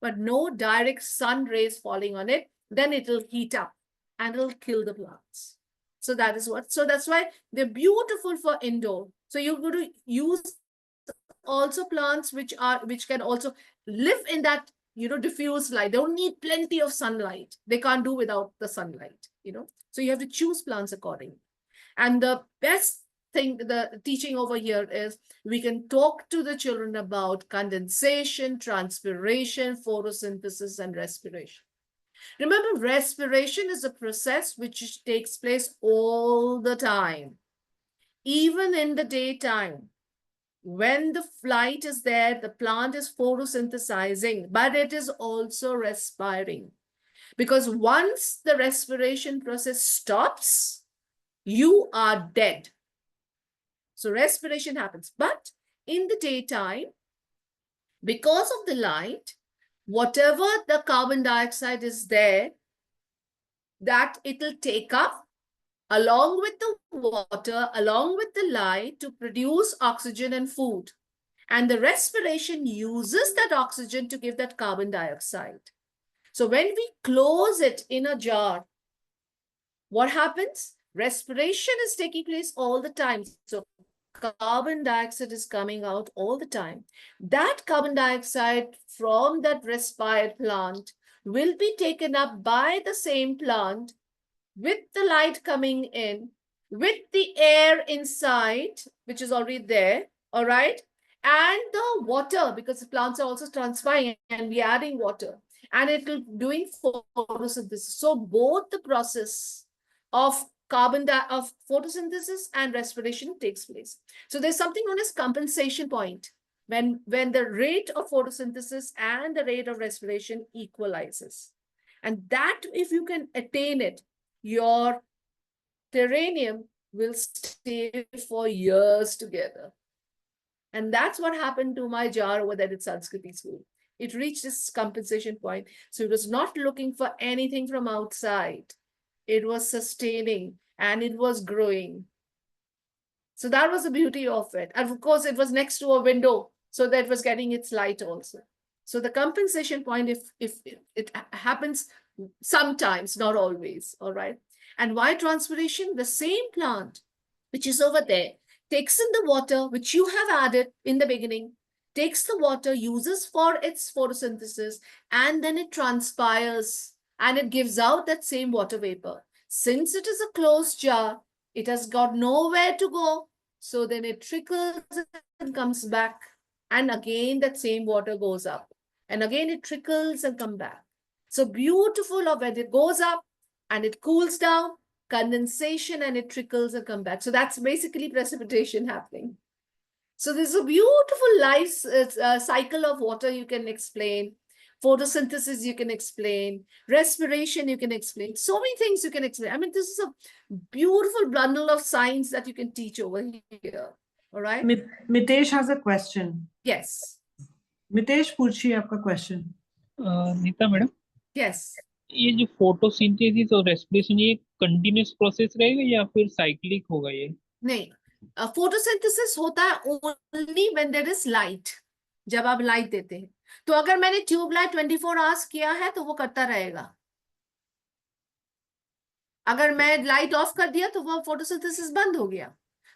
[SPEAKER 2] But no direct sun rays falling on it, then it'll heat up and it'll kill the plants. So that is what. So that's why they're beautiful for indoor. So you're going to use also plants which can also live in that, diffuse light. They don't need plenty of sunlight. They can't do without the sunlight, So you have to choose plants accordingly. And the best thing, the teaching over here is we can talk to the children about condensation, transpiration, photosynthesis, and respiration. Remember, respiration is a process which takes place all the time, even in the daytime. When the light is there, the plant is photosynthesizing, but it is also respiring. Because once the respiration process stops, you are dead. So respiration happens. But in the daytime, because of the light, whatever the carbon dioxide is there, that it'll take up along with the water, along with the light to produce oxygen and food. And the respiration uses that oxygen to give that carbon dioxide. So when we close it in a jar, what happens? Respiration is taking place all the time. So carbon dioxide is coming out all the time. That carbon dioxide from that respired plant will be taken up by the same plant with the light coming in, with the air inside, which is already there, all right? And the water, because the plants are also transpiring and we are adding water. And it will doing photosynthesis. So both the process of photosynthesis and respiration takes place. So there's something known as compensation point when the rate of photosynthesis and the rate of respiration equalizes. And that, if you can attain it, your terrarium will stay for years together. And that's what happened to my jar over there at Sanskriti School. It reached this compensation point. So it was not looking for anything from outside. It was sustaining and it was growing. So that was the beauty of it. And of course, it was next to a window, so that it was getting its light also. So the compensation point, if it happens sometimes, not always, all right? And why transpiration? The same plant, which is over there, takes in the water, which you have added in the beginning, takes the water, uses for its photosynthesis, and then it transpires and it gives out that same water vapor. Since it is a closed jar, it has got nowhere to go. So then it trickles and comes back. And again, that same water goes up. And again, it trickles and comes back. So beautiful of when it goes up and it cools down, condensation, and it trickles and comes back. So that's basically precipitation happening. So there's a beautiful life cycle of water you can explain. Photosynthesis you can explain. Respiration you can explain. So many things you can explain. I mean, this is a beautiful bundle of science that you can teach over here. All right?
[SPEAKER 1] Mitesh has a question.
[SPEAKER 2] Yes.
[SPEAKER 1] Mitesh, पूछिए आपका question.
[SPEAKER 5] Nita madam,
[SPEAKER 2] Yes.
[SPEAKER 5] ये जो photosynthesis और respiration ये continuous process रहेगा या फिर cyclic होगा ये?
[SPEAKER 2] नहीं, फोटोसिंथेसिस होता है only when there is light. जब आप लाइट देते हैं, तो अगर मैंने ट्यूब लाइट 24 आवर्स किया है तो वो करता रहेगा. अगर मैं लाइट ऑफ कर दिया तो वो फोटोसिंथेसिस बंद हो गया.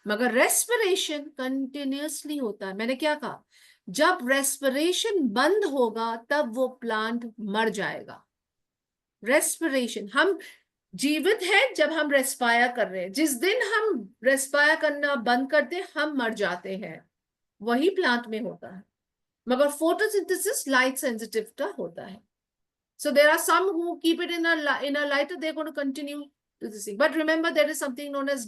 [SPEAKER 2] मगर रेस्पिरेशन कंटिन्यूअसली होता है. मैंने क्या कहा? जब रेस्पिरेशन बंद होगा तब वो प्लांट मर जाएगा. रेस्पिरेशन, हम जीवित है जब हम रेस्पायर कर रहे हैं. जिस दिन हम रेस्पायर करना बंद करते हैं, हम मर जाते हैं. वही प्लांट में होता है. मगर फोटोसिंथेसिस लाइट सेंसिटिव का होता है. So there are some who keep it in a lighter, they're going to continue to this thing. But remember, there is something known as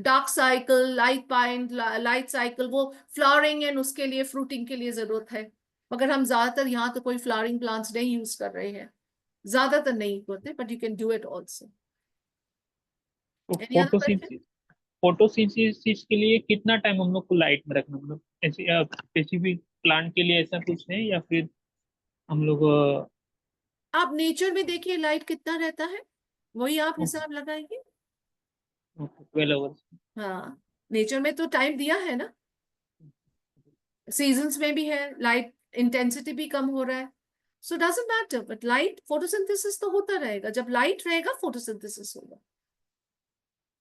[SPEAKER 2] dark cycle, light pine, light cycle. वो flowering and उसके लिए fruiting के लिए जरूरत है. मगर हम ज्यादातर यहाँ तो कोई flowering plants नहीं use कर रहे हैं. ज्यादातर नहीं होते, but you can do it also. Any other question?
[SPEAKER 5] Photosynthesis के लिए कितना टाइम हम लोग को लाइट में रखना, मतलब ऐसे स्पेसिफिक प्लांट के लिए ऐसा कुछ है या फिर हम लोग
[SPEAKER 2] आप नेचर में देखिए लाइट कितना रहता है, वही आप हिसाब लगाएंगे.
[SPEAKER 5] 12 आवर्स?
[SPEAKER 2] हाँ, नेचर में तो टाइम दिया है ना, सीजन्स में भी है, लाइट इंटेंसिटी भी कम हो रहा है. सो doesn't matter, but light photosynthesis तो होता रहेगा. जब लाइट रहेगा फोटोसिंथेसिस होगा.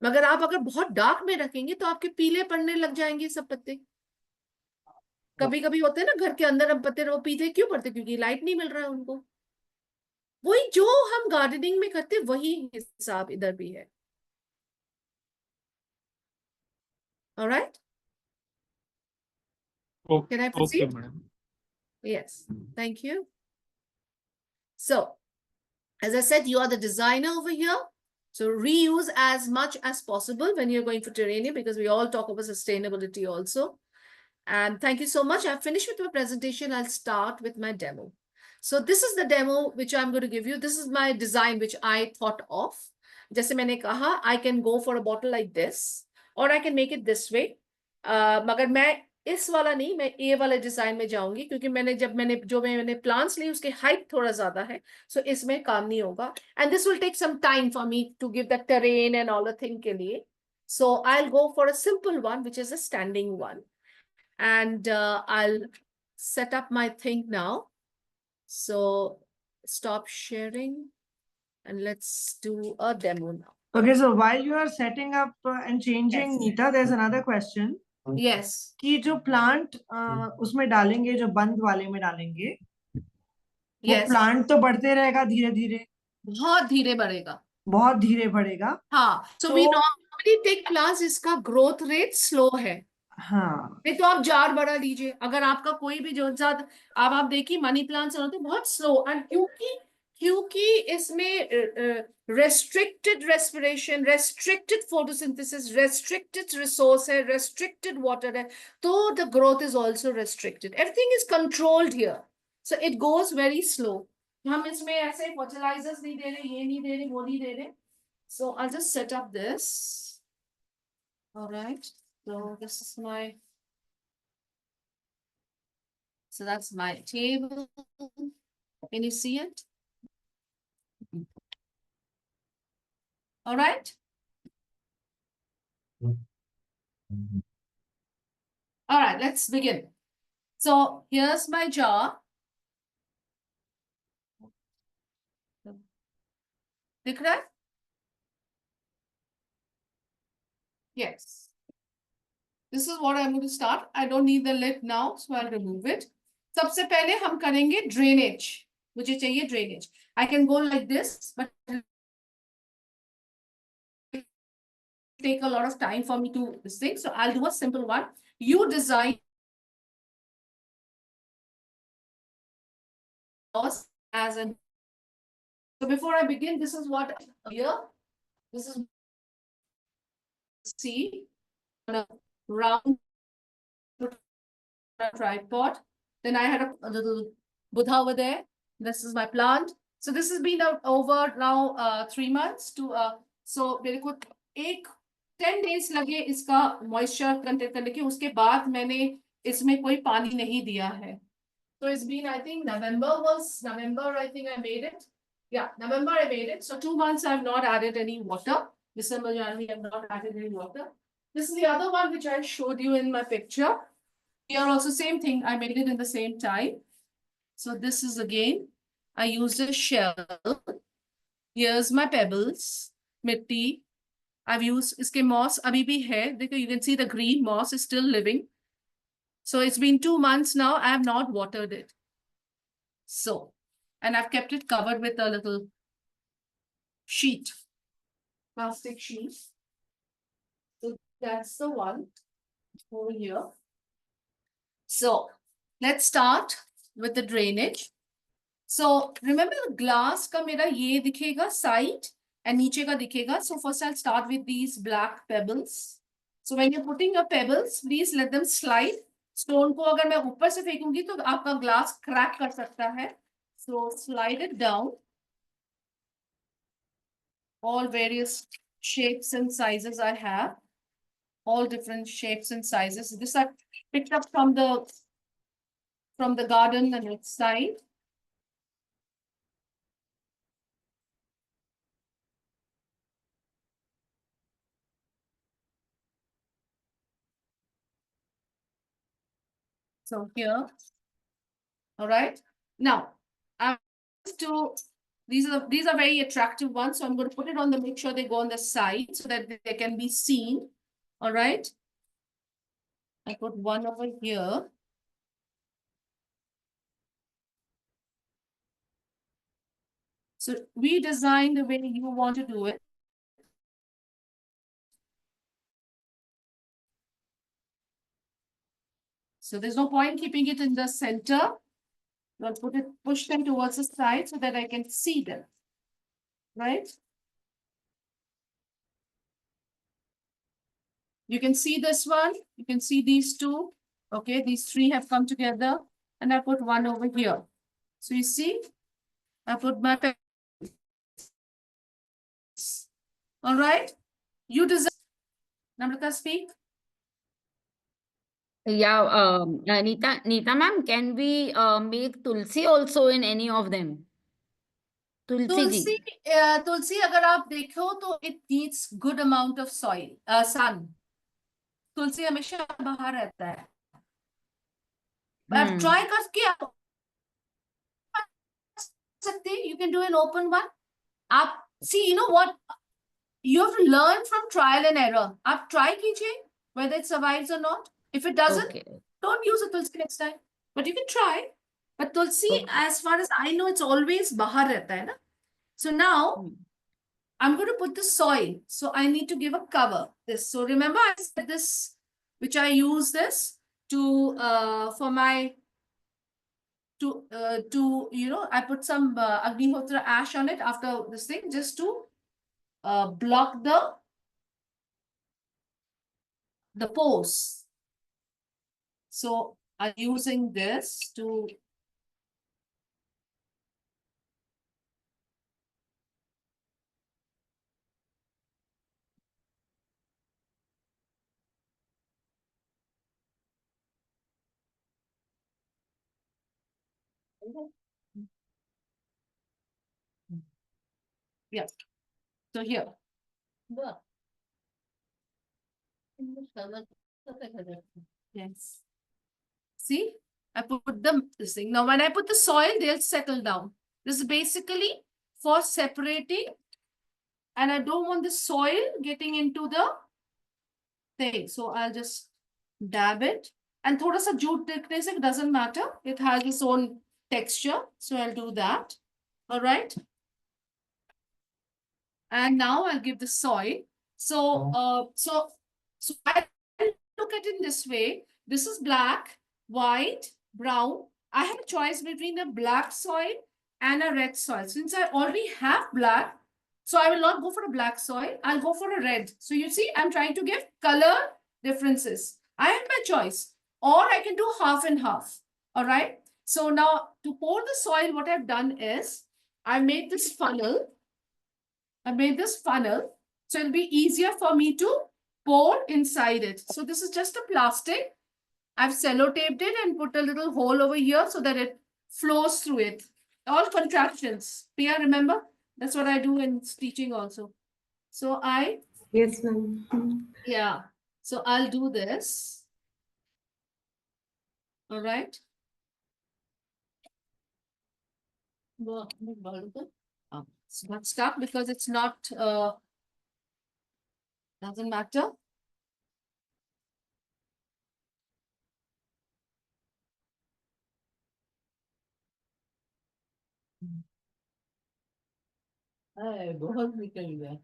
[SPEAKER 2] मगर आप अगर बहुत डार्क में रखेंगे तो आपके पीले पड़ने लग जाएंगे सब पत्ते. कभी कभी होते हैं ना घर के अंदर हम पत्ते, वो पीले क्यों पड़ते? क्योंकि लाइट नहीं मिल रहा है उनको. वही जो हम गार्डनिंग में करते वही हिसाब इधर भी है. Alright, can I
[SPEAKER 5] okay
[SPEAKER 2] proceed?
[SPEAKER 5] Madam.
[SPEAKER 2] Yes, thank you. So, as I said, you are the designer over here. So reuse as much as possible when you're going for terrarium, because we all talk about sustainability also. And thank you so much. I've finished with my presentation. I'll start with my demo. So this is the demo which I'm going to give you. This is my design which I thought of. जैसे मैंने कहा, I can go for a bottle like this, or I can make it this way. मगर मैं इस वाला नहीं, मैं ये वाले डिजाइन में जाऊंगी, क्योंकि मैंने प्लांट्स लिए उसके हाइट थोड़ा ज्यादा है, सो इसमें काम नहीं होगा. And this will take some time for me to give the terrain and all the thing के लिए. So I will go for a simple one which is a standing one. And I'll set up my thing now. So stop sharing and let's do a demo now.
[SPEAKER 1] Okay, so while you are setting up and changing,
[SPEAKER 2] Yes.
[SPEAKER 1] Neeta, there's another question.
[SPEAKER 2] Yes.
[SPEAKER 1] कि जो plant उसमें डालेंगे, जो बंद वाले में डालेंगे, वो
[SPEAKER 2] Yes.
[SPEAKER 1] प्लांट तो बढ़ते रहेगा धीरे धीरे,
[SPEAKER 2] बहुत धीरे बढ़ेगा.
[SPEAKER 1] बहुत धीरे बढ़ेगा.
[SPEAKER 2] हाँ. So
[SPEAKER 1] तो-
[SPEAKER 2] we normally take plants इसका growth rate slow है.
[SPEAKER 1] हाँ,
[SPEAKER 2] नहीं तो आप जार बड़ा लीजिए. अगर आपका कोई भी जो ज्यादा, अब आप देखिए मनी प्लांट्स होते हैं बहुत स्लो. एंड क्योंकि इसमें restricted respiration, restricted photosynthesis, restricted resource है, रेस्ट्रिक्टेड वाटर है, तो the growth is also restricted. Everything is controlled here, so it goes very slow. हम इसमें ऐसे फर्टिलाइजर्स नहीं दे रहे, ये नहीं दे रहे, वो नहीं दे रहे. So I just set up this. Alright, so this is my, so that's my table. Can you see it? All right. All right, let's begin. So here's my jar. दिख रहा है? Yes. This is what I'm going to start. I don't need the lid now, so I'll remove it. सबसे पहले हम करेंगे drainage. मुझे चाहिए drainage. I can go like this, but take a lot of time for me to this thing. So I'll do a simple one. You design as an. So before I begin, this is what here. This is see a round tripod. Then I had a little Buddha over there. This is my plant. So this has been over now 3 months to so मेरे को एक 10 days लगे इसका moisture content करने के. उसके बाद मैंने इसमें कोई पानी नहीं दिया है. So it's been, I think November, I think I made it. Yeah, November I made it. So 2 months I've not added any water. December, January I've not added any water. This is the other one which I showed you in my picture. Here also same thing. I made it in the same time. So this is again, I used a shell. Here's my pebbles, mitti. I've used iske moss abhi bhi hai. You can see the green moss is still living. So it's been 2 months now. I have not watered it. So, and I've kept it covered with a little sheet, plastic sheet. So that's the one over here. So let's start with the drainage. So remember the glass ka mera ye dikhega side, and नीचे का दिखेगा. So first I'll start with these black pebbles. So when you're putting your pebbles, please let them slide. Stone को अगर मैं ऊपर से फेंकूंगी तो आपका glass crack कर सकता है. So slide it down. All various shapes and sizes I have. All different shapes and sizes. This I picked up from the garden on its side. So here, all right. Now, I'm to these are very attractive ones. So I'm going to put it on the, make sure they go on the side so that they can be seen. All right. I put one over here. So redesign the way you want to do it. So there's no point keeping it in the center. I'll push them towards the side so that I can see them. Right? You can see this one. You can see these two. Okay, these three have come together. And I put one over here. So you see, I put my pen. All right. You design. Namrata, speak.
[SPEAKER 4] Yeah, Neeta ma'am, can we make Tulsi also in any of them? Tulsi ji.
[SPEAKER 2] Tulsi, अगर आप देखो तो it needs good amount of soil, sun. तुलसी हमेशा बाहर रहता है. अब try करके आप सकते, you can do an open one. आप see, you know what? You have to learn from trial and error. आप try कीजिए whether it survives or not. If it doesn't,
[SPEAKER 4] Okay.
[SPEAKER 2] don't use a tulsi next time. But you can try. But tulsi,
[SPEAKER 4] Okay.
[SPEAKER 2] as far as I know, it's always बाहर रहता है ना. So now I'm going to put the soil. So I need to give a cover. This. So remember I said this, which I use this to for my to you know, I put some Agnihotra ash on it after this thing just to block the pores. So I'm using this to yeah. So here. Yes. See, I put this thing. Now, when I put the soil, they'll settle down. This is basically for separating, and I don't want the soil getting into the thing. So I'll just dab it. And thoda sa jute dikhne se doesn't matter. It has its own texture. So I'll do that. All right. And now I'll give the soil. So, so I look at it in this way. This is black, white, brown. I have a choice between a black soil and a red soil. Since I already have black, so I will not go for a black soil. I'll go for a red. So you see, I'm trying to give color differences. I have my choice. Or I can do half and half. All right. So now to pour the soil, what I've done is I've made this funnel. So it'll be easier for me to pour inside it. So this is just a plastic. I've sellotaped it and put a little hole over here so that it flows through it. All contractions. Priya, remember? That's what I do in teaching also. So
[SPEAKER 3] Yes, ma'am.
[SPEAKER 2] yeah. So I'll do this. All right. It's not stuck because it's not, doesn't matter. बहुत निकल गया.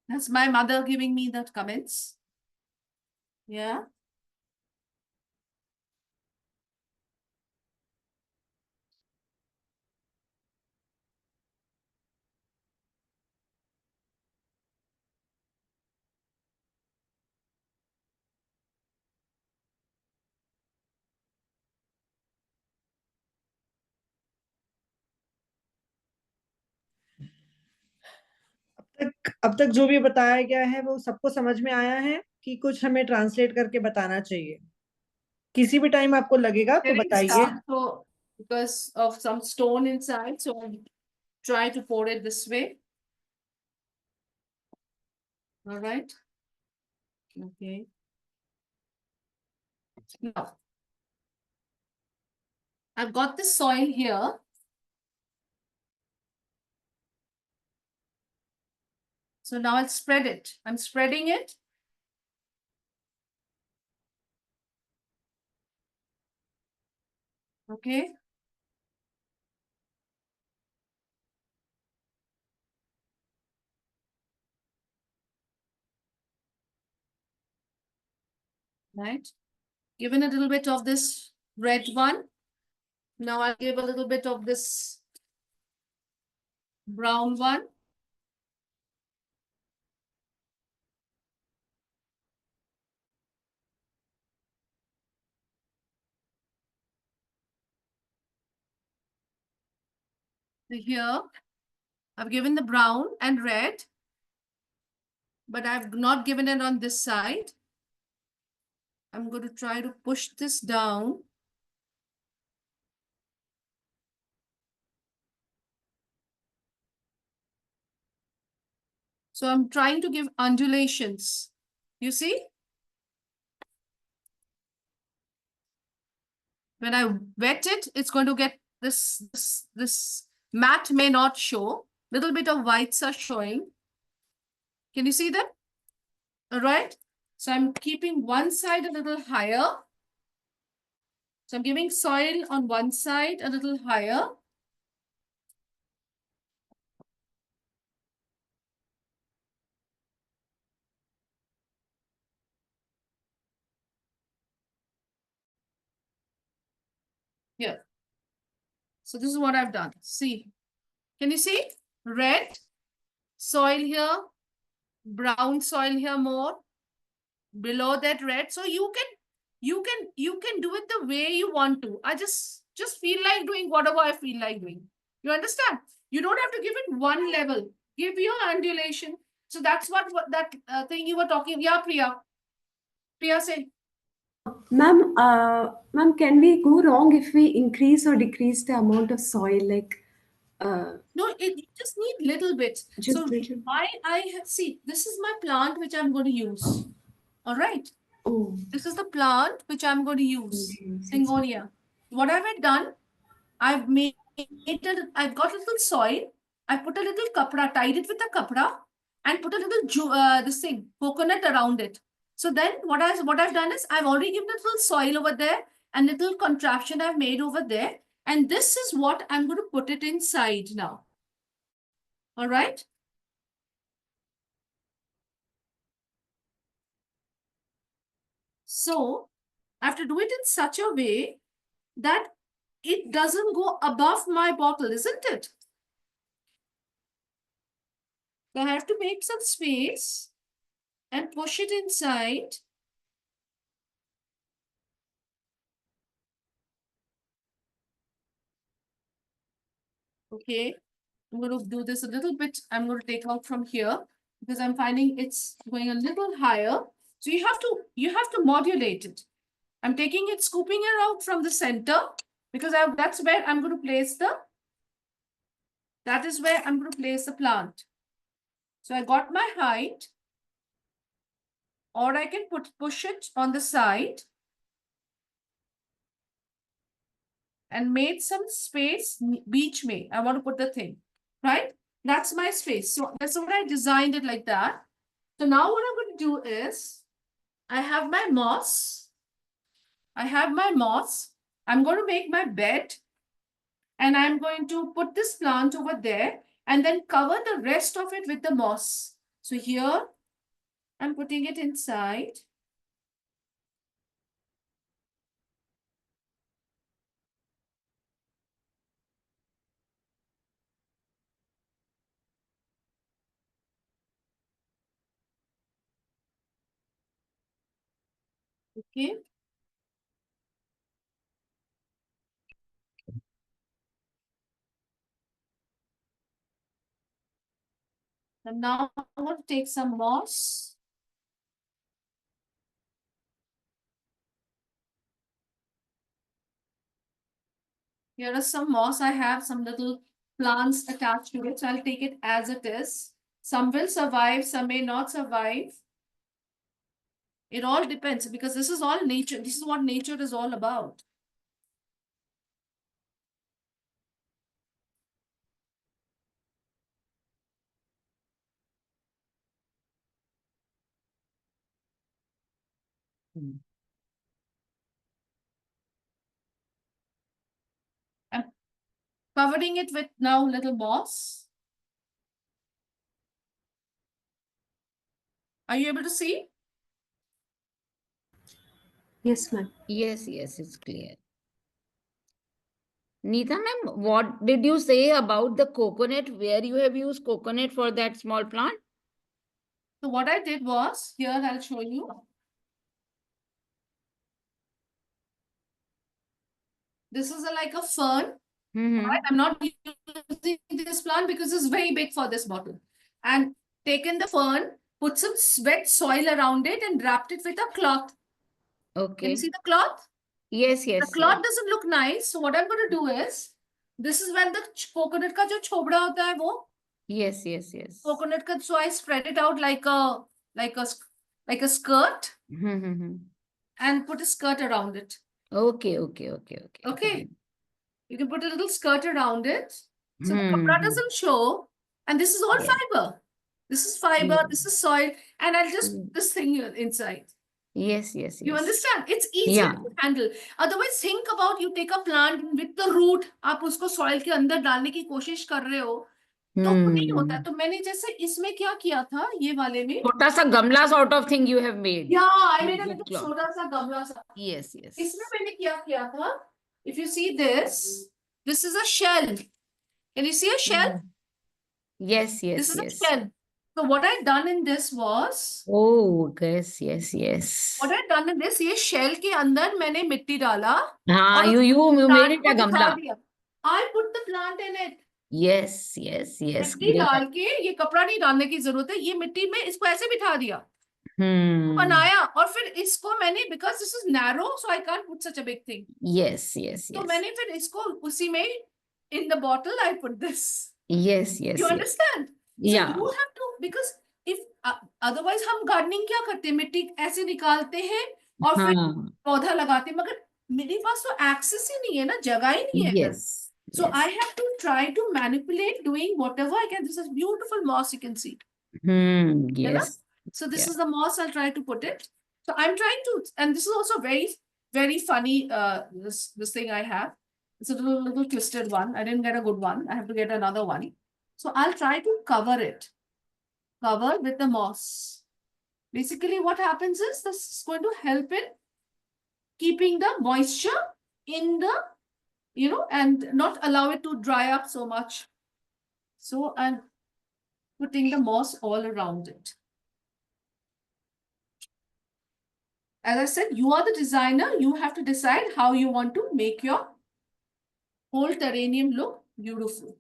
[SPEAKER 2] That's my mother giving me the comments. Yeah.
[SPEAKER 1] अब तक जो भी बताया गया है वो सबको समझ में आया है कि कुछ हमें ट्रांसलेट करके बताना चाहिए? किसी भी टाइम आपको लगेगा तो
[SPEAKER 2] Getting
[SPEAKER 1] बताइए।
[SPEAKER 2] stuck, so because of some stone inside, so I'll try to pour it this way. All right. Okay. Now, I've got this soil here. So now I'll spread it. I'm spreading it. Okay. Right. Given a little bit of this red one. Now I'll give a little bit of this brown one. So here, I've given the brown and red, but I've not given it on this side. I'm going to try to push this down. So I'm trying to give undulations. You see? When I wet it, it's going to get this matte may not show. Little bit of whites are showing. Can you see that? All right. So I'm keeping one side a little higher. So I'm giving soil on one side a little higher. Here. So this is what I've done. See, can you see? Red soil here, brown soil here more, below that red. So you can do it the way you want to. I just feel like doing whatever I feel like doing. You understand? You don't have to give it one level. Give your undulation. So that's what that thing you were talking. Yeah, Priya. Priya say.
[SPEAKER 3] Ma'am, can we go wrong if we increase or decrease the amount of soil? Like,
[SPEAKER 2] No, you just need little bit.
[SPEAKER 3] just
[SPEAKER 2] So
[SPEAKER 3] little.
[SPEAKER 2] see, this is my plant which I'm going to use. All right.
[SPEAKER 3] Oh,
[SPEAKER 2] This is the plant which I'm going to use. Syngonium. What have I done? I've I've got a little soil. I put a little kapra, tied it with a kapra, and put a little this thing, coconut around it. So then what I've done is I've already given a little soil over there and little contraption I've made over there. And this is what I'm going to put it inside now. All right. So I have to do it in such a way that it doesn't go above my bottle, isn't it? So I have to make some space and push it inside. Okay, I'm going to do this a little bit. I'm going to take out from here because I'm finding it's going a little higher. So you have to modulate it. I'm taking it, scooping it out from the center because that's where I'm going to place that is where I'm going to place the plant. So I got my height, or I can push it on the side and made some space, beach may. I want to put the thing, right? That's my space. So that's what I designed it like that. So now what I'm going to do is I have my moss. I'm going to make my bed and I'm going to put this plant over there and then cover the rest of it with the moss. So here I'm putting it inside. Okay. And now I'm going to take some moss. Here is some moss. I have some little plants attached to it. So I'll take it as it is. Some will survive, some may not survive. It all depends because this is all nature. This is what nature is all about. I'm covering it with now little moss. Are you able to see?
[SPEAKER 3] Yes, ma'am.
[SPEAKER 4] Yes, it's clear. Neeta ma'am, what did you say about the coconut? Where you have used coconut for that small plant?
[SPEAKER 2] So what I did was, here I'll show you. This is like a fern.
[SPEAKER 4] Mhm.
[SPEAKER 2] Right? I'm not using this plant because it's very big for this bottle. And taken the fern, put some wet soil around it and wrapped it with a cloth. Can
[SPEAKER 4] Okay.
[SPEAKER 2] you see the cloth?
[SPEAKER 4] Yes,
[SPEAKER 2] The
[SPEAKER 4] yes.
[SPEAKER 2] cloth doesn't look nice. So what I'm going to do is, this is when the coconut का जो छोबड़ा होता है वो,
[SPEAKER 4] Yes.
[SPEAKER 2] coconut का, so I spread it out like a skirt
[SPEAKER 4] Mhm.
[SPEAKER 2] and put a skirt around it.
[SPEAKER 4] Okay.
[SPEAKER 2] Okay. You can put a little skirt around it. So the
[SPEAKER 4] Mhm.
[SPEAKER 2] kapra doesn't show. And this is all
[SPEAKER 4] Yeah.
[SPEAKER 2] fiber. This is fiber,
[SPEAKER 4] Yeah.
[SPEAKER 2] this is soil. And I'll just
[SPEAKER 4] Mm.
[SPEAKER 2] put this thing inside.
[SPEAKER 4] Yes.
[SPEAKER 2] You understand? It's easier
[SPEAKER 4] Yeah.
[SPEAKER 2] to handle. Otherwise, think about you take a plant with the root, आप उसको soil के अंदर डालने की कोशिश कर रहे हो, तो वो नहीं होता है. तो मैंने जैसे इसमें क्या किया था, ये वाले में.
[SPEAKER 4] छोटा सा गमला sort of thing you have made.
[SPEAKER 2] Yeah, I made a
[SPEAKER 4] With
[SPEAKER 2] little
[SPEAKER 4] cloth.
[SPEAKER 2] छोटा सा गमला सा.
[SPEAKER 4] Yes.
[SPEAKER 2] इसमें मैंने क्या किया था? If you see this, this is a shell. Can you see a shell?
[SPEAKER 4] Mm. Yes.
[SPEAKER 2] This is a shell. So what I done in this was,
[SPEAKER 4] Oh, yes.
[SPEAKER 2] what I done in this, ये shell के अंदर मैंने मिट्टी डाला
[SPEAKER 4] हाँ,
[SPEAKER 2] और
[SPEAKER 4] you made
[SPEAKER 2] plant
[SPEAKER 4] it
[SPEAKER 2] को
[SPEAKER 4] a
[SPEAKER 2] दिखा
[SPEAKER 4] गमला.
[SPEAKER 2] दिया. I put the plant in it.
[SPEAKER 4] Yes.
[SPEAKER 2] मिट्टी
[SPEAKER 4] Great.
[SPEAKER 2] डाल के, ये कपड़ा नहीं डालने की जरूरत है, ये मिट्टी में इसको ऐसे बिठा दिया, बनाया, और फिर इसको मैंने, because this is narrow, so I can't put such a big thing.
[SPEAKER 4] Yes.
[SPEAKER 2] तो मैंने फिर इसको उसी में, in the bottle I put this.
[SPEAKER 4] Yes.
[SPEAKER 2] You understand? So
[SPEAKER 4] Yeah.
[SPEAKER 2] you have to, because if otherwise हम gardening क्या करते हैं, मिट्टी ऐसे निकालते हैं और फिर
[SPEAKER 4] हाँ.
[SPEAKER 2] पौधा लगाते हैं, मगर मेरे पास तो access ही नहीं है ना, जगह ही नहीं है इधर.
[SPEAKER 4] Yes.
[SPEAKER 2] So I have to try to manipulate, doing whatever I can. This is beautiful moss, you can see.
[SPEAKER 4] Yes.
[SPEAKER 2] So this
[SPEAKER 4] Yeah.
[SPEAKER 2] is the moss, I'll try to put it. So I'm trying to, and this is also very, very funny, this thing I have. It's a little twisted one. I didn't get a good one. I have to get another one. So I'll try to cover it. Cover with the moss. Basically what happens is this is going to help in keeping the moisture in the, and not allow it to dry up so much. So I'm putting the moss all around it. As I said, you are the designer. You have to decide how you want to make your whole terrarium look beautiful.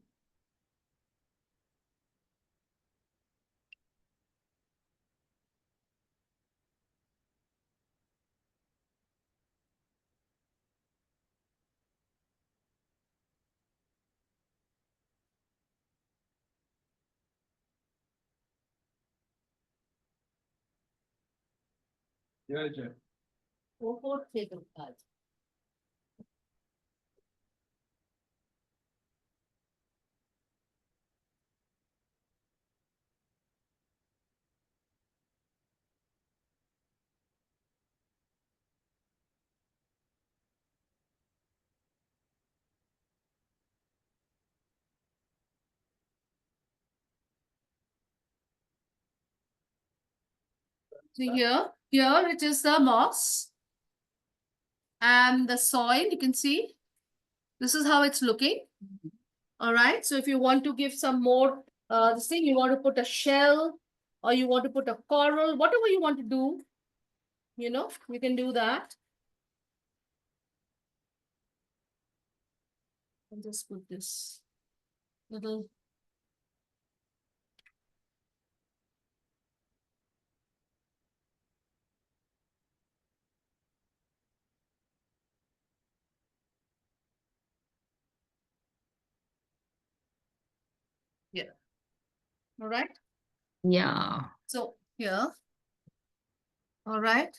[SPEAKER 2] So here it is the moss and the soil. You can see this is how it's looking. All right. So if you want to give some more, this thing, you want to put a shell or you want to put a coral, whatever you want to do, you can do that. And just put this little. All right.
[SPEAKER 4] Yeah.
[SPEAKER 2] So here. All right.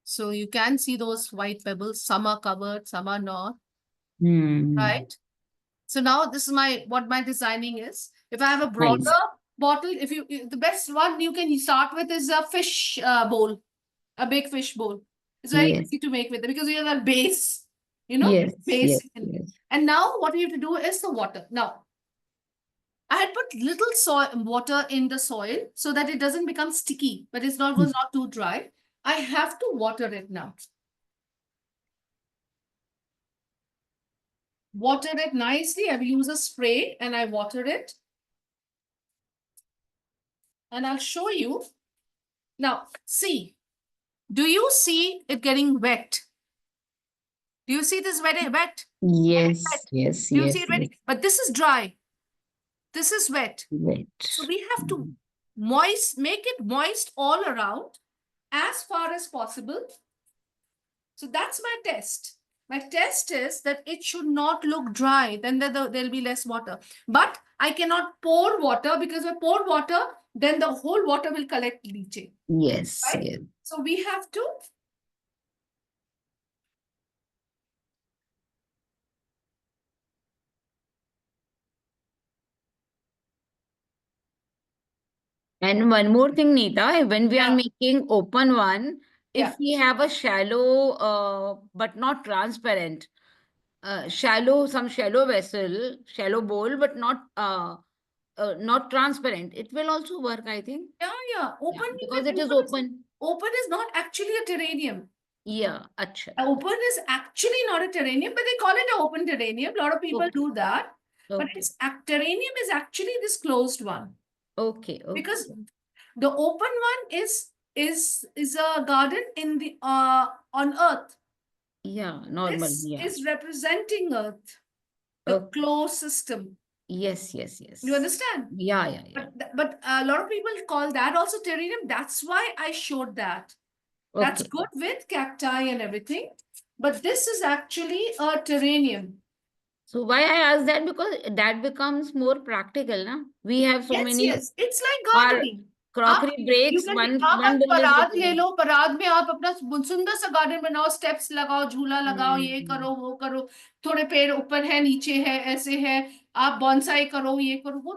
[SPEAKER 2] So you can see those white pebbles. Some are covered, some are not.
[SPEAKER 4] Hmm.
[SPEAKER 2] Right. So now this is what my designing is. If I have a
[SPEAKER 4] Nice.
[SPEAKER 2] broader bottle, the best one you can start with is a fish bowl, a big fish bowl. It's very
[SPEAKER 4] Yes.
[SPEAKER 2] easy to make with it because you have a base, you know,
[SPEAKER 4] Yes.
[SPEAKER 2] base.
[SPEAKER 4] Yes.
[SPEAKER 2] you can-
[SPEAKER 4] Yes.
[SPEAKER 2] And now what you have to do is the water. Now, I had put little water in the soil so that it doesn't become sticky, but it's not too dry. I have to water it now. Water it nicely. I will use a spray and I water it. And I'll show you. Now, see, do you see it getting wet? Do you see this wet?
[SPEAKER 4] Yes. Yes.
[SPEAKER 2] Do you
[SPEAKER 4] Yes.
[SPEAKER 2] see it wet?
[SPEAKER 4] Yes.
[SPEAKER 2] But this is dry. This is wet.
[SPEAKER 4] Wet.
[SPEAKER 2] So we have to
[SPEAKER 4] Hmm.
[SPEAKER 2] make it moist all around as far as possible. So that's my test. My test is that it should not look dry, then there'll be less water. But I cannot pour water because if I pour water, then the whole water will collect leaching.
[SPEAKER 4] Yes.
[SPEAKER 2] Right?
[SPEAKER 4] Yes.
[SPEAKER 2] So we have to
[SPEAKER 4] And one more thing, Neeta, when we are
[SPEAKER 2] Yeah.
[SPEAKER 4] making open one,
[SPEAKER 2] Yeah.
[SPEAKER 4] if we have a shallow, but not transparent, some shallow vessel, shallow bowl, but not transparent, it will also work, I think.
[SPEAKER 2] Yeah.
[SPEAKER 4] Yeah,
[SPEAKER 2] Open means
[SPEAKER 4] because
[SPEAKER 2] that
[SPEAKER 4] it is open.
[SPEAKER 2] open is not actually a terrarium.
[SPEAKER 4] Yeah, acha.
[SPEAKER 2] Open is actually not a terrarium, but they call it an open terrarium. A lot of people
[SPEAKER 4] Okay.
[SPEAKER 2] do that. But
[SPEAKER 4] Okay.
[SPEAKER 2] it's terrarium is actually this closed one.
[SPEAKER 4] Okay.
[SPEAKER 2] Because
[SPEAKER 4] Okay.
[SPEAKER 2] the open one is a garden in the on earth.
[SPEAKER 4] Yeah, normal.
[SPEAKER 2] This
[SPEAKER 4] Yeah.
[SPEAKER 2] is representing earth, the
[SPEAKER 4] Okay.
[SPEAKER 2] closed system.
[SPEAKER 4] Yes, yes, yes.
[SPEAKER 2] You understand?
[SPEAKER 4] Yeah, yeah, yeah.
[SPEAKER 2] But a lot of people call that also terrarium. That's why I showed that. That's
[SPEAKER 4] Okay.
[SPEAKER 2] good with cacti and everything. But this is actually a terrarium.
[SPEAKER 4] So why I ask that? Because that becomes more practical, na? We have so many.
[SPEAKER 2] Yes. It's like
[SPEAKER 4] Our
[SPEAKER 2] gardening.
[SPEAKER 4] crockery breaks,
[SPEAKER 2] आप
[SPEAKER 4] one bowl is
[SPEAKER 2] परात ले
[SPEAKER 4] required.
[SPEAKER 2] लो, परात में आप अपना सुंदर सा garden बनाओ, स्टेप्स लगाओ, झूला लगाओ, ये
[SPEAKER 4] Hmm.
[SPEAKER 2] करो, वो करो, थोड़े पेड़ ऊपर है, नीचे है, ऐसे है, आप बॉन्साई करो, ये करो, वो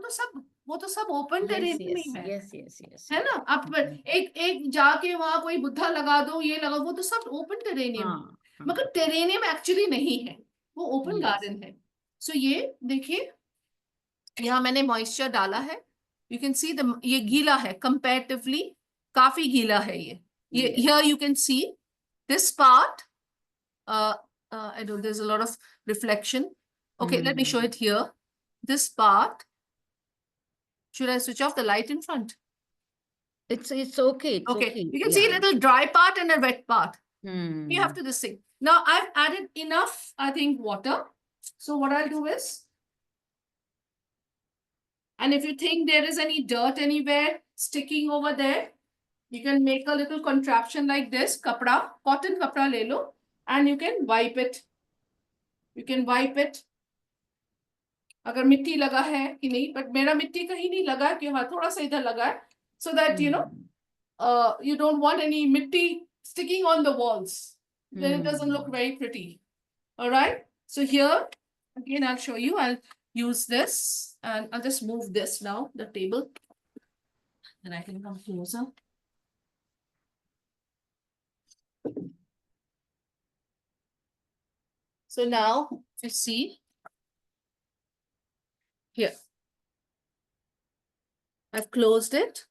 [SPEAKER 2] तो सब ओपन
[SPEAKER 4] Yes,
[SPEAKER 2] टेरेन में
[SPEAKER 4] yes,
[SPEAKER 2] है
[SPEAKER 4] yes, yes, yes.
[SPEAKER 2] है ना? आप एक जाके वहां कोई बुद्धा लगा दो, ये लगाओ, वो तो सब ओपन टेरेनियम,
[SPEAKER 4] हाँ, हाँ.
[SPEAKER 2] मगर टेरेनियम एक्चुअली नहीं है, वो ओपन
[SPEAKER 4] Yes.
[SPEAKER 2] गार्डन है. सो ये देखिए, यहाँ मैंने मॉइस्चर डाला है. यू कैन सी ये गीला है, कंपैरेटिवली काफी गीला है ये. Here you can see this part. I don't. There's a lot of reflection. Okay, let me show it here. This part. Should I switch off the light in front?
[SPEAKER 4] It's okay. It's
[SPEAKER 2] Okay.
[SPEAKER 4] okay.
[SPEAKER 2] You can see a little dry part and a wet part.
[SPEAKER 4] Hmm.
[SPEAKER 2] You have to this thing. Now I've added enough, I think, water. So what I'll do is, and if you think there is any dirt anywhere sticking over there, you can make a little contraption like this, kapda, cotton kapda le lo, and you can wipe it. You can wipe it. अगर मिट्टी लगा है कि नहीं, but मेरा मिट्टी कहीं नहीं लगा, कि हाँ थोड़ा सा इधर लगा है, so that you know, you don't want any मिट्टी sticking on the walls. Then it doesn't look very pretty. All right. So here again, I'll show you. I'll use this and I'll just move this now, the table, and I can come closer. So now you see here, I've closed it.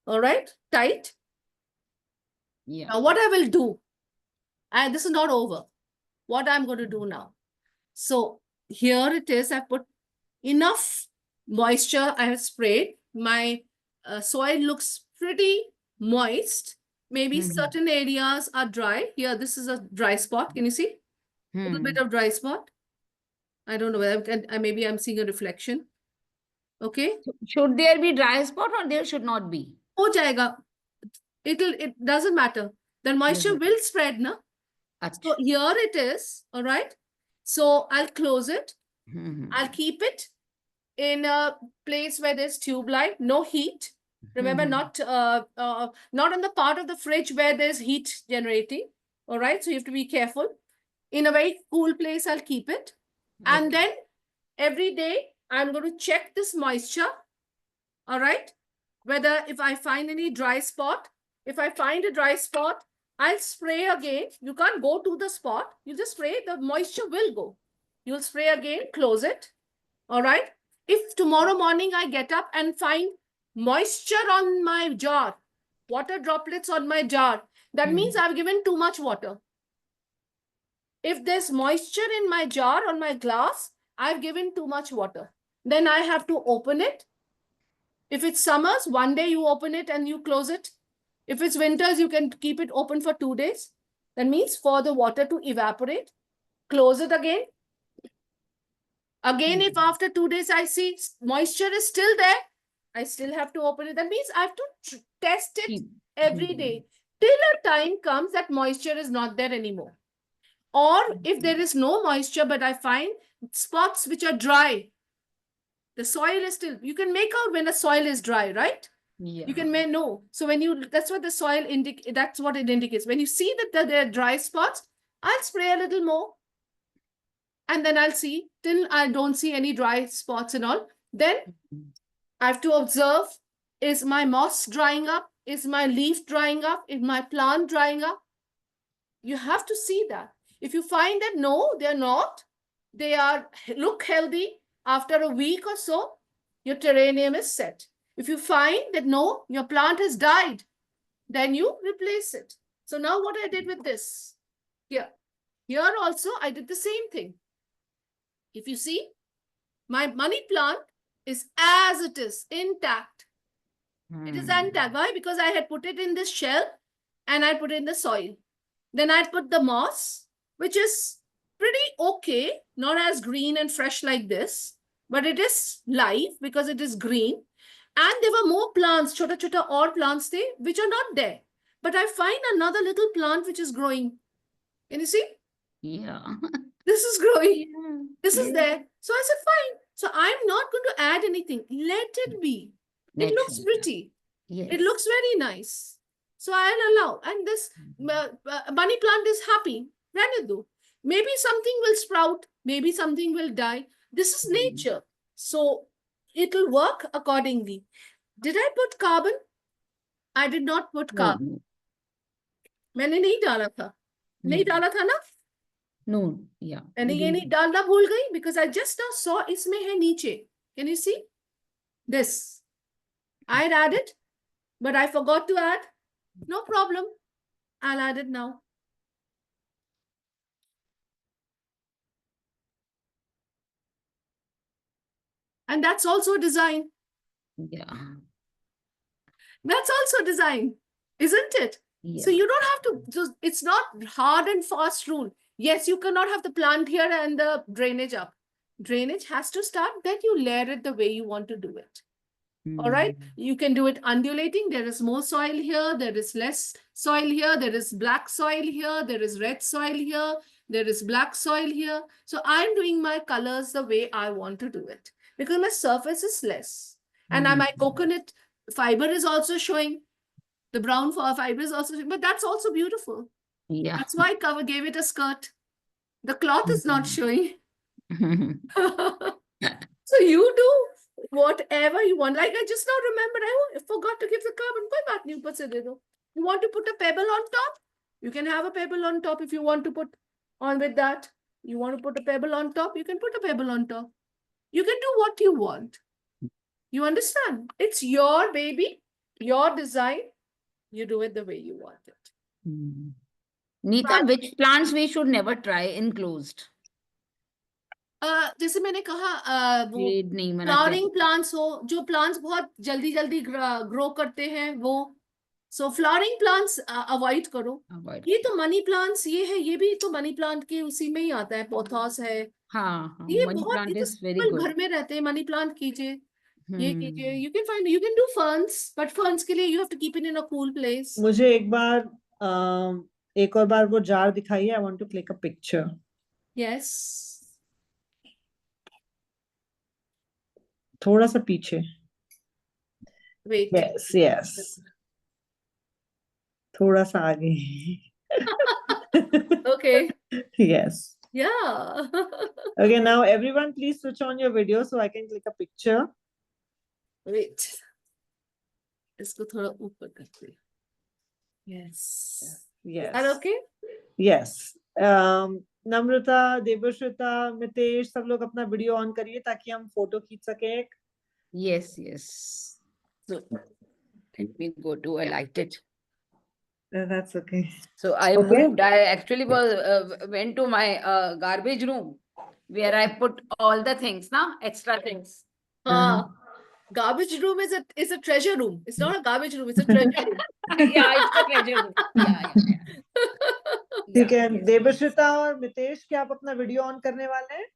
[SPEAKER 2] All right, tight.
[SPEAKER 4] Yeah.
[SPEAKER 2] Now what I will do, and this is not over. What I'm going to do now. So here it is. I put enough moisture. I have sprayed. My soil looks pretty moist. Maybe certain areas are dry. Here, this is a dry spot. Can you see? A little bit of dry spot. I don't know whether maybe I'm seeing a reflection. Okay.
[SPEAKER 4] Should there be dry spot or there should not be?
[SPEAKER 2] हो जाएगा. It doesn't matter. The moisture will spread, na? So here it is. All right. So I'll close it. I'll keep it in a place where there's tube light, no heat. Remember, not on the part of the fridge where there's heat generating. All right, so you have to be careful. In a very cool place, I'll keep it. And then every day, I'm going to check this moisture. All right, whether if I find any dry spot, if I find a dry spot, I'll spray again. You can't go to the spot. You just spray, the moisture will go. You'll spray again, close it. All right. If tomorrow morning I get up and find moisture on my jar, water droplets on my jar, that means I've given too much water. If there's moisture in my jar on my glass, I've given too much water. Then I have to open it. If it's summers, one day you open it and you close it. If it's winters, you can keep it open for 2 days. That means for the water to evaporate, close it again. Again, if after 2 days I see moisture is still there, I still have to open it. That means I have to test it every day till a time comes that moisture is not there anymore. Or if there is no moisture, but I find spots which are dry, the soil is still, you can make out when a soil is dry, right?
[SPEAKER 4] Yeah.
[SPEAKER 2] You can know. So when you, that's what the soil that's what it indicates. When you see that there are dry spots, I'll spray a little more. And then I'll see till I don't see any dry spots and all. Then I have to observe, is my moss drying up? Is my leaf drying up? Is my plant drying up? You have to see that. If you find that no, they're not, they are look healthy, after a week or so, your terrarium is set. If you find that no, your plant has died, then you replace it. So now what I did with this, here also I did the same thing. If you see, my money plant is as it is, intact. It is intact. Why? Because I had put it in this shell and I put it in the soil. Then I put the moss, which is pretty okay, not as green and fresh like this, but it is live because it is green. And there were more plants, chota or plants there, which are not there. But I find another little plant which is growing. Can you see?
[SPEAKER 4] Yeah.
[SPEAKER 2] This is growing. This is there. So I said, fine. So I'm not going to add anything. Let it be. It looks
[SPEAKER 4] Natural.
[SPEAKER 2] pretty.
[SPEAKER 4] Yes.
[SPEAKER 2] It looks very nice. So I'll allow. And this money plant is happy. Ranidu. Maybe something will sprout. Maybe something will die. This is nature. So it'll work accordingly. Did I put carbon? I did not put carbon. मैंने नहीं डाला था. नहीं डाला था ना?
[SPEAKER 4] No. Yeah.
[SPEAKER 2] मैंने ये नहीं डालना भूल गई because I just now saw इसमें है नीचे. Can you see? This. I'd added, but I forgot to add. No problem. I'll add it now. And that's also design.
[SPEAKER 4] Yeah.
[SPEAKER 2] That's also design, isn't it?
[SPEAKER 4] Yeah.
[SPEAKER 2] So you don't have to, it's not hard and fast rule. Yes, you cannot have the plant here and the drainage up. Drainage has to start, then you layer it the way you want to do it. All right. You can do it undulating. There is more soil here. There is less soil here. There is black soil here. There is red soil here. There is black soil here. So I'm doing my colors the way I want to do it because my surface is less. And my coconut fiber is also showing. The brown fiber is also showing, but that's also beautiful.
[SPEAKER 4] Yeah.
[SPEAKER 2] That's why I gave it a skirt. The cloth is not showing. So you do whatever you want. Like I just now remembered, I forgot to give the carbon. Koi baat nahi, upar se de do. You want to put a pebble on top? You can have a pebble on top if you want to put on with that. You want to put a pebble on top? You can put a pebble on top. You can do what you want. You understand? It's your baby, your design. You do it the way you want it.
[SPEAKER 4] Neeta, which plants we should never try enclosed?
[SPEAKER 2] जैसे मैंने कहा वो
[SPEAKER 4] Shade नहीं मना
[SPEAKER 2] flowering plants हो जो plants बहुत जल्दी जल्दी ग्रो करते हैं वो सो फ्लावरिंग प्लांट्स अवॉइड करो
[SPEAKER 4] Avoid.
[SPEAKER 2] ये तो मनी प्लांट्स ये है ये भी तो मनी प्लांट के उसी में ही आता है पोथॉस है
[SPEAKER 4] हाँ,
[SPEAKER 2] ये
[SPEAKER 4] money
[SPEAKER 2] बहुत
[SPEAKER 4] plant
[SPEAKER 2] ये तो
[SPEAKER 4] is very
[SPEAKER 2] सिंपल
[SPEAKER 4] good.
[SPEAKER 2] घर में रहते हैं मनी प्लांट कीजिए ये कीजिए you can find you can do ferns but ferns के लिए you have to keep it in a cool place.
[SPEAKER 1] मुझे एक और बार वो जार दिखाइए. I want to click a picture.
[SPEAKER 2] Yes.
[SPEAKER 1] थोड़ा सा पीछे.
[SPEAKER 2] Wait.
[SPEAKER 1] Yes, yes. थोड़ा सा आगे.
[SPEAKER 2] Okay.
[SPEAKER 1] Yes.
[SPEAKER 2] Yeah.
[SPEAKER 1] Okay, now everyone please switch on your video so I can click a picture.
[SPEAKER 2] Wait. इसको थोड़ा ऊपर करते हैं. Yes. Is
[SPEAKER 1] Yes.
[SPEAKER 2] that okay?
[SPEAKER 1] Yes. नम्रता, देवश्वेता, मितेश, सब लोग अपना वीडियो ऑन करिए ताकि हम फोटो खींच सके.
[SPEAKER 4] Yes, yes. So let me go to, I liked it.
[SPEAKER 1] That's okay.
[SPEAKER 4] So I
[SPEAKER 1] Okay.
[SPEAKER 4] moved. I actually went to my garbage room where I put all the things, extra things.
[SPEAKER 2] Garbage room is a treasure room. It's not a garbage room. It's a treasure room.
[SPEAKER 4] Yeah, it's a treasure room. Yeah.
[SPEAKER 1] ठीक है.
[SPEAKER 4] yes.
[SPEAKER 1] Devshweta और मितेश, क्या आप अपना video on करने वाले हैं?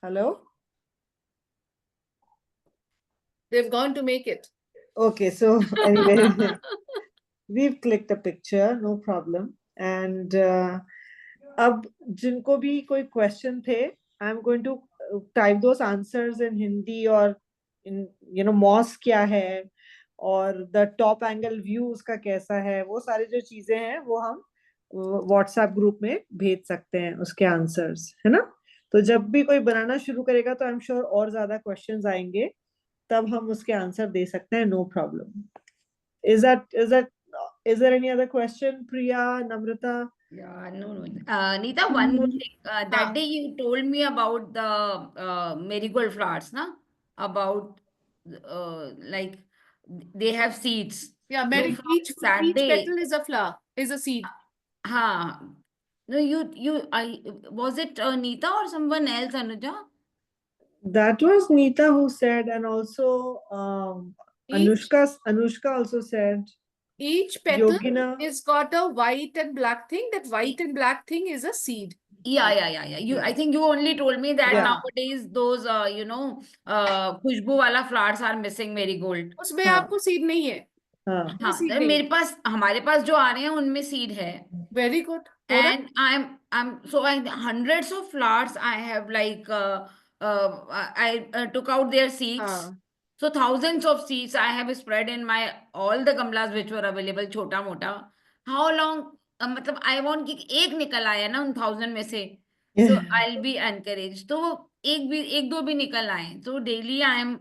[SPEAKER 1] Hello.
[SPEAKER 2] They've gone to make it.
[SPEAKER 1] Okay, so anyway, we've clicked a picture, no problem. And अब जिनको भी कोई question थे, I'm going to type those answers in Hindi or in MOS क्या है और the top angle view उसका कैसा है, वो सारी जो चीजें हैं वो हम WhatsApp ग्रुप में भेज सकते हैं उसके आंसर्स, है ना? तो जब भी कोई बनाना शुरू करेगा तो आई एम श्योर और ज्यादा क्वेश्चंस आएंगे, तब हम उसके आंसर दे सकते हैं, no problem. Is there any other question, Priya, Namrata?
[SPEAKER 4] Yeah, no. Neeta, one more thing. That day you told me about the marigold flowers, about like they have seeds.
[SPEAKER 2] Yeah,
[SPEAKER 4] No,
[SPEAKER 2] Mary,
[SPEAKER 4] from
[SPEAKER 2] each
[SPEAKER 4] Saturday.
[SPEAKER 2] petal is a flower, is a seed.
[SPEAKER 4] No, was it Neeta or someone else, Anuja?
[SPEAKER 1] That was Neeta who said, and also
[SPEAKER 2] Each-
[SPEAKER 1] Anushka also said.
[SPEAKER 2] Each petal
[SPEAKER 1] Yogina.
[SPEAKER 2] is got a white and black thing. That white and black thing is a seed.
[SPEAKER 4] Yeah. I think you only told me that
[SPEAKER 1] Yeah.
[SPEAKER 4] nowadays those खुशबू वाला flowers are missing marigold.
[SPEAKER 2] उसमें
[SPEAKER 1] हाँ.
[SPEAKER 2] आपको seed नहीं है.
[SPEAKER 1] हाँ.
[SPEAKER 4] हाँ,
[SPEAKER 2] seed
[SPEAKER 4] तो
[SPEAKER 2] नहीं.
[SPEAKER 4] हमारे पास जो आ रहे हैं उनमें सीड है.
[SPEAKER 2] Very good. थोड़ा.
[SPEAKER 4] And I'm hundreds of flowers I have I took out their seeds.
[SPEAKER 2] हाँ.
[SPEAKER 4] So thousands of seeds I have spread in my all the gamlas which were available, छोटा मोटा. How long? मतलब I want कि एक निकल आया ना उन 1000 में से. So I'll be encouraged. तो एक दो भी निकल आए. So daily I am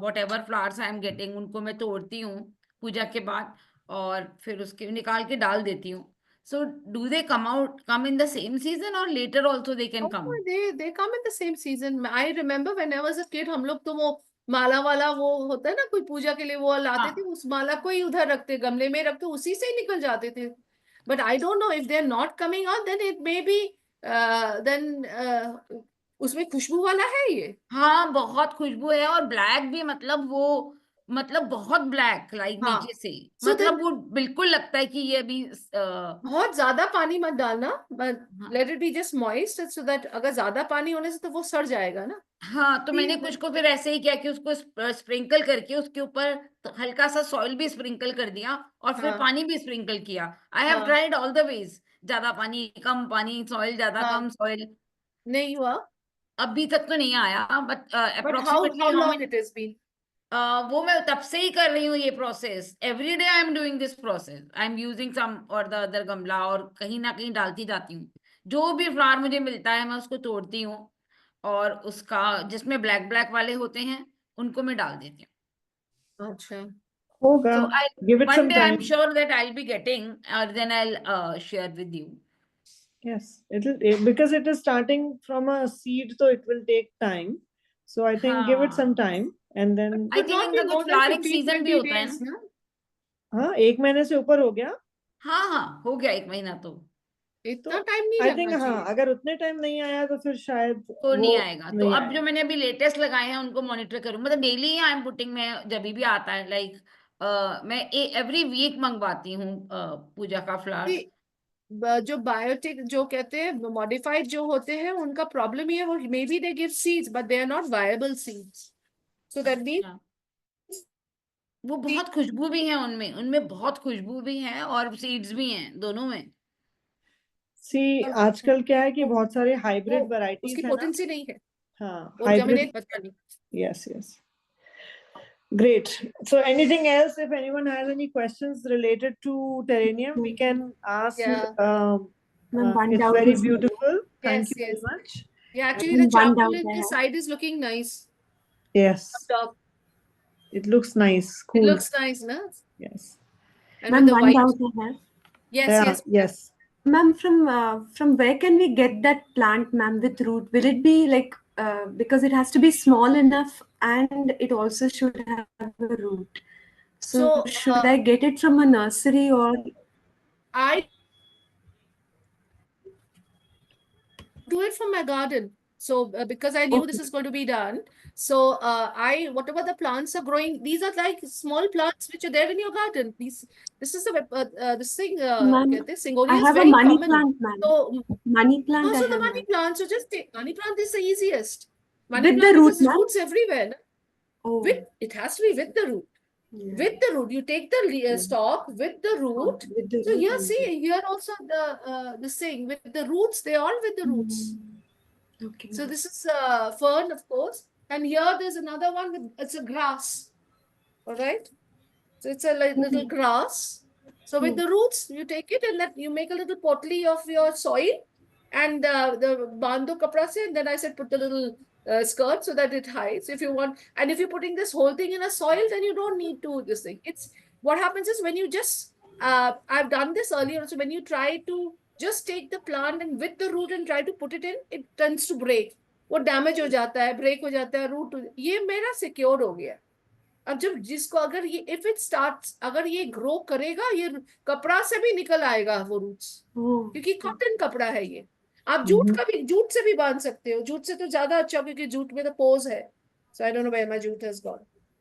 [SPEAKER 4] whatever flowers I am getting उनको मैं तोड़ती हूँ पूजा के बाद और फिर उसके निकाल के डाल देती हूँ. So do they come in the same season or later also they can come?
[SPEAKER 2] They come in the same season. I remember when I was a kid, हम लोग तो वो माला वाला वो होता है ना, कोई पूजा के लिए वो लाते थे, उस माला को ही उधर रखते, गमले में रखते, उसी से ही निकल जाते थे. But I don't know if they're not coming out, then it may be उसमें खुशबू वाला है ये.
[SPEAKER 4] हाँ, बहुत खुशबू है और ब्लैक भी, मतलब बहुत ब्लैक नीचे से.
[SPEAKER 2] So
[SPEAKER 4] मतलब वो बिल्कुल लगता है कि ये अभी
[SPEAKER 2] बहुत ज्यादा पानी मत डालना, but let it be just moist so that अगर ज्यादा पानी होने से तो वो सड़ जाएगा ना.
[SPEAKER 4] हाँ, तो मैंने कुछ को फिर ऐसे ही किया कि उसको स्प्रिंकल करके उसके ऊपर हल्का सा सॉइल भी स्प्रिंकल कर दिया और फिर पानी भी स्प्रिंकल किया. I have tried all the ways, ज्यादा पानी, कम पानी, सॉइल ज्यादा, कम सॉइल.
[SPEAKER 2] नहीं हुआ
[SPEAKER 4] अभी तक तो नहीं आया, but
[SPEAKER 2] how long it has been?
[SPEAKER 4] वो मैं तब से ही कर रही हूँ ये process. Every day I am doing this process. I am using some और द अदर गमला और कहीं ना कहीं डालती जाती हूँ. जो भी फ्लावर मुझे मिलता है मैं उसको तोड़ती हूँ और उसका जिसमें ब्लैक ब्लैक वाले होते हैं उनको मैं डाल देती हूँ.
[SPEAKER 2] अच्छा.
[SPEAKER 1] होगा.
[SPEAKER 4] So
[SPEAKER 1] Give it
[SPEAKER 4] one
[SPEAKER 1] some
[SPEAKER 4] day
[SPEAKER 1] time.
[SPEAKER 4] I'm sure that I'll be getting, or then I'll share with you.
[SPEAKER 1] Yes, because it is starting from a seed, so it will take time. So I think give it some time and then.
[SPEAKER 4] I think इनका कुछ flowering season भी होता है ना.
[SPEAKER 1] हाँ, 1 महीने से ऊपर हो गया.
[SPEAKER 4] हाँ, हो गया 1 महीना तो.
[SPEAKER 2] इतना टाइम नहीं
[SPEAKER 1] I
[SPEAKER 2] लगना
[SPEAKER 1] think हाँ, अगर उतने टाइम नहीं आया तो फिर शायद
[SPEAKER 4] तो नहीं आएगा. तो
[SPEAKER 1] नहीं
[SPEAKER 4] अब जो मैंने अभी लेटेस्ट लगाए हैं उनको मॉनिटर करूँ. मतलब डेली आई एम पुटिंग, में जब भी आता है लाइक मैं एवरी वीक मंगवाती हूँ पूजा का फ्लावर्स.
[SPEAKER 2] जो बायोटिक जो कहते हैं मॉडिफाइड जो होते हैं उनका प्रॉब्लम ये है, वो may be they give seeds but they are not viable seeds. So that means
[SPEAKER 4] वो बहुत खुशबू भी है उनमें बहुत खुशबू भी है और सीड्स भी हैं दोनों में.
[SPEAKER 1] See, आजकल क्या है कि बहुत सारे हाइब्रिड
[SPEAKER 2] वो
[SPEAKER 1] वैरायटीज
[SPEAKER 2] उसकी
[SPEAKER 1] है ना.
[SPEAKER 2] पोटेंसी नहीं है,
[SPEAKER 1] हाँ,
[SPEAKER 2] वो
[SPEAKER 1] हाइब्रिड.
[SPEAKER 2] जर्मिनेट पता नहीं।
[SPEAKER 1] Yes, yes. Great. So anything else, if anyone has any questions related to Terranium, we can ask.
[SPEAKER 2] Yeah.
[SPEAKER 3] Ma'am, one
[SPEAKER 1] It's
[SPEAKER 3] doubt
[SPEAKER 1] very
[SPEAKER 3] is
[SPEAKER 1] beautiful. Thank
[SPEAKER 2] Yes,
[SPEAKER 1] you very
[SPEAKER 2] yes.
[SPEAKER 1] much.
[SPEAKER 2] Yeah, actually the
[SPEAKER 3] One doubt
[SPEAKER 2] charcoal
[SPEAKER 3] I
[SPEAKER 2] in the
[SPEAKER 3] have.
[SPEAKER 2] side is looking nice.
[SPEAKER 1] Yes,
[SPEAKER 2] Top.
[SPEAKER 1] it looks nice,
[SPEAKER 2] It
[SPEAKER 1] cool.
[SPEAKER 2] looks nice, no?
[SPEAKER 1] Yes.
[SPEAKER 2] And
[SPEAKER 3] Ma'am,
[SPEAKER 2] with the
[SPEAKER 3] one
[SPEAKER 2] white.
[SPEAKER 3] doubt I have.
[SPEAKER 2] Yes,
[SPEAKER 1] Yeah,
[SPEAKER 2] yes.
[SPEAKER 1] yes.
[SPEAKER 3] Ma'am, from where can we get that plant, ma'am, with root? Will it be like because it has to be small enough and it also should have a root. So
[SPEAKER 2] So,
[SPEAKER 3] should I get it from a nursery or
[SPEAKER 2] I do it from my garden. So because I knew this is going to be done, so I whatever the plants are growing, these are like small plants which are there in your garden. This is the this thing.
[SPEAKER 3] Ma'am,
[SPEAKER 2] This Syngonium
[SPEAKER 3] I
[SPEAKER 2] is
[SPEAKER 3] have a
[SPEAKER 2] very
[SPEAKER 3] money
[SPEAKER 2] common.
[SPEAKER 3] plant, ma'am.
[SPEAKER 2] So
[SPEAKER 3] Money plant I
[SPEAKER 2] also the
[SPEAKER 3] have,
[SPEAKER 2] money
[SPEAKER 3] ma'am.
[SPEAKER 2] plant. So just take money plant is the easiest. Money
[SPEAKER 3] With the
[SPEAKER 2] plant
[SPEAKER 3] root,
[SPEAKER 2] because
[SPEAKER 3] ma'am?
[SPEAKER 2] roots everywhere. No?
[SPEAKER 3] Oh,
[SPEAKER 2] With it has to be with the root.
[SPEAKER 3] yeah.
[SPEAKER 2] With the root, you take the stalk with the root.
[SPEAKER 3] With the
[SPEAKER 2] So
[SPEAKER 3] root
[SPEAKER 2] here,
[SPEAKER 3] and
[SPEAKER 2] see, here also the thing with the roots, they all with the roots.
[SPEAKER 3] Okay,
[SPEAKER 2] So
[SPEAKER 3] ma'am.
[SPEAKER 2] this is fern, of course, and here there's another one with it's a grass. All right, so it's a little grass. So with the roots, you take it and that you make a little pottery of your soil, and the bando kapra se, and then I said put the little skirt so that it hides if you want. And if you're putting this whole thing in a soil, then you don't need to this thing. It's what happens is when you just I've done this earlier. So when you try to just take the plant and with the root and try to put it in, it tends to break. वो damage हो जाता है, break हो जाता है, root ये मेरा secure हो गया. अब जब जिसको अगर ये इफ इट स्टार्ट्स अगर ये ग्रो करेगा ये कपड़ा से भी निकल आएगा वो रूट्स
[SPEAKER 3] Oh,
[SPEAKER 2] क्योंकि कॉटन कपड़ा है ये. आप जूट का भी जूट से भी बांध सकते हो, जूट से तो ज्यादा अच्छा क्योंकि जूट में तो पोज है. So I don't know where my jute has gone.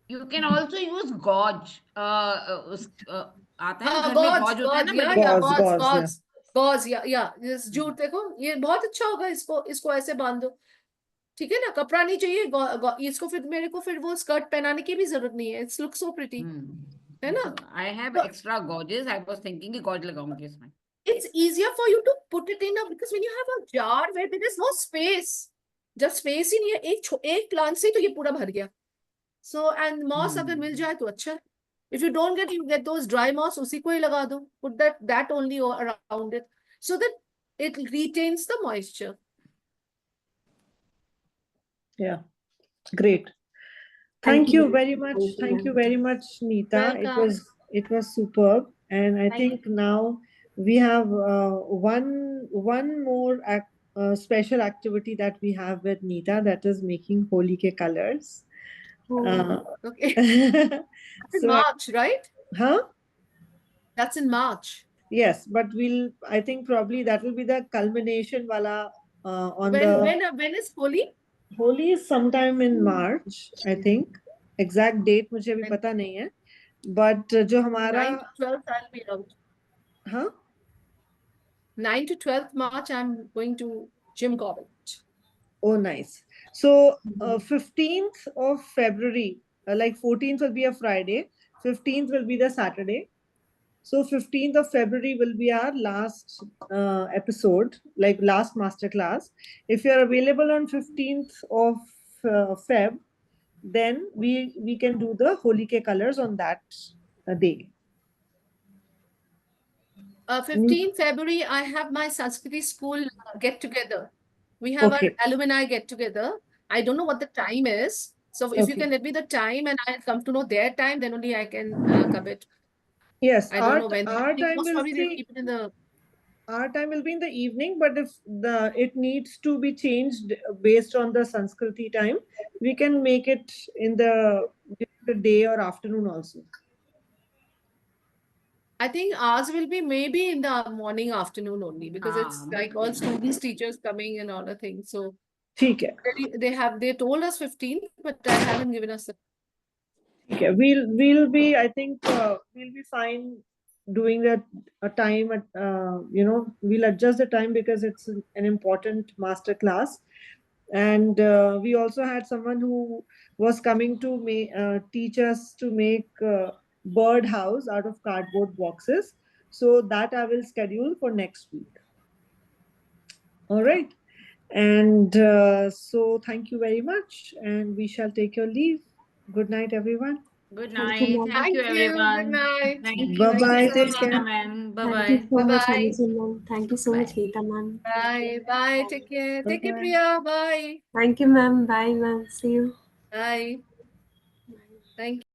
[SPEAKER 4] You can also use gauze. आता है ना
[SPEAKER 2] हाँ
[SPEAKER 4] घर में
[SPEAKER 2] गॉज
[SPEAKER 4] gauze होता है
[SPEAKER 2] गॉज
[SPEAKER 4] ना
[SPEAKER 2] या
[SPEAKER 4] बढ़िया.
[SPEAKER 1] Gauze,
[SPEAKER 2] gauze
[SPEAKER 1] gauze,
[SPEAKER 2] gauze gauze या दिस जूट देखो ये बहुत अच्छा होगा. इसको इसको ऐसे बांध दो, ठीक है ना. कपड़ा नहीं चाहिए इसको फिर मेरे को फिर वो स्कर्ट पहनाने की भी जरूरत नहीं है. इट्स लुक सो प्रिटी, है ना.
[SPEAKER 4] I have
[SPEAKER 2] तो
[SPEAKER 4] extra gauges. I was thinking कि gauze लगाऊंगी इसमें.
[SPEAKER 2] it's easier for you to put it in a because when you have a jar where there is no space, जब space ही नहीं है एक प्लांट से तो ये पूरा भर गया. सो एंड मॉस अगर मिल जाए तो अच्छा. If you don't get you get those dry moss, उसी को ही लगा दो. Put that only around it so that it retains the moisture.
[SPEAKER 1] Yeah, great. Thank you very much. Thank you very much, Neeta.
[SPEAKER 2] Welcome.
[SPEAKER 1] It was superb, and I
[SPEAKER 4] Thank
[SPEAKER 1] think now we have one more special activity that we have with Neeta, that is making Holi ke colors.
[SPEAKER 2] Okay. That's in
[SPEAKER 1] So,
[SPEAKER 2] March, right?
[SPEAKER 1] huh?
[SPEAKER 2] That's in March.
[SPEAKER 1] Yes, but I think probably that will be the culmination wala on
[SPEAKER 2] When is Holi?
[SPEAKER 1] Holi is sometime in March, I think. Exact date मुझे अभी
[SPEAKER 2] When-
[SPEAKER 1] पता नहीं है. But जो हमारा
[SPEAKER 2] 9 to 12th I'll be out.
[SPEAKER 1] हाँ
[SPEAKER 2] 9 to 12th March I'm going to Jim Corbett.
[SPEAKER 1] oh nice. So 15th of February, like 14th will be a Friday, 15th will be the Saturday. So 15th of February will be our last episode, like last master class. If you're available on 15th of Feb, then we can do the Holi ke colors on that day.
[SPEAKER 2] 15th February I have my Sanskriti school get together. We have
[SPEAKER 1] Okay.
[SPEAKER 2] our alumni get together. I don't know what the time is. So if you
[SPEAKER 1] Okay.
[SPEAKER 2] can let me the time and I'll come to know their time, then only I can commit.
[SPEAKER 1] Yes,
[SPEAKER 2] I don't know when.
[SPEAKER 1] our time
[SPEAKER 2] Most
[SPEAKER 1] will
[SPEAKER 2] probably they'll
[SPEAKER 1] see.
[SPEAKER 2] keep it in the
[SPEAKER 1] Our time will be in the evening, but if it needs to be changed based on the Sanskriti time, we can make it in the day or afternoon also.
[SPEAKER 2] I think ours will be maybe in the morning, afternoon only because it's like all students, teachers coming and all the things. So
[SPEAKER 1] ठीक है.
[SPEAKER 2] they told us 15th, but I haven't given us the.
[SPEAKER 1] Okay, we'll be, I think we'll be fine doing that a time at we'll adjust the time because it's an important master class. And we also had someone who was coming to teach us to make bird house out of cardboard boxes. So that I will schedule for next week. All right. And so thank you very much. And we shall take your leave. Good night, everyone.
[SPEAKER 4] Good
[SPEAKER 3] Thank you,
[SPEAKER 4] night.
[SPEAKER 3] ma'am.
[SPEAKER 4] Thank you,
[SPEAKER 2] Thank you. Good
[SPEAKER 4] everyone.
[SPEAKER 2] night.
[SPEAKER 4] Thank
[SPEAKER 3] Thank
[SPEAKER 4] you.
[SPEAKER 3] you.
[SPEAKER 1] Bye-bye.
[SPEAKER 2] Thank you
[SPEAKER 1] Take
[SPEAKER 2] so
[SPEAKER 1] care.
[SPEAKER 2] much.
[SPEAKER 4] Ma'am.
[SPEAKER 3] Thank
[SPEAKER 4] Bye-bye.
[SPEAKER 3] you so much,
[SPEAKER 2] Bye-bye.
[SPEAKER 3] Anuja ma'am. Thank you so much,
[SPEAKER 4] Bye.
[SPEAKER 3] Geeta ma'am.
[SPEAKER 2] Bye. Bye. Take care. Take care,
[SPEAKER 1] Bye-bye.
[SPEAKER 2] Priya. Bye.
[SPEAKER 3] Thank you, ma'am. Bye, ma'am. See you.
[SPEAKER 2] Bye. Thank you.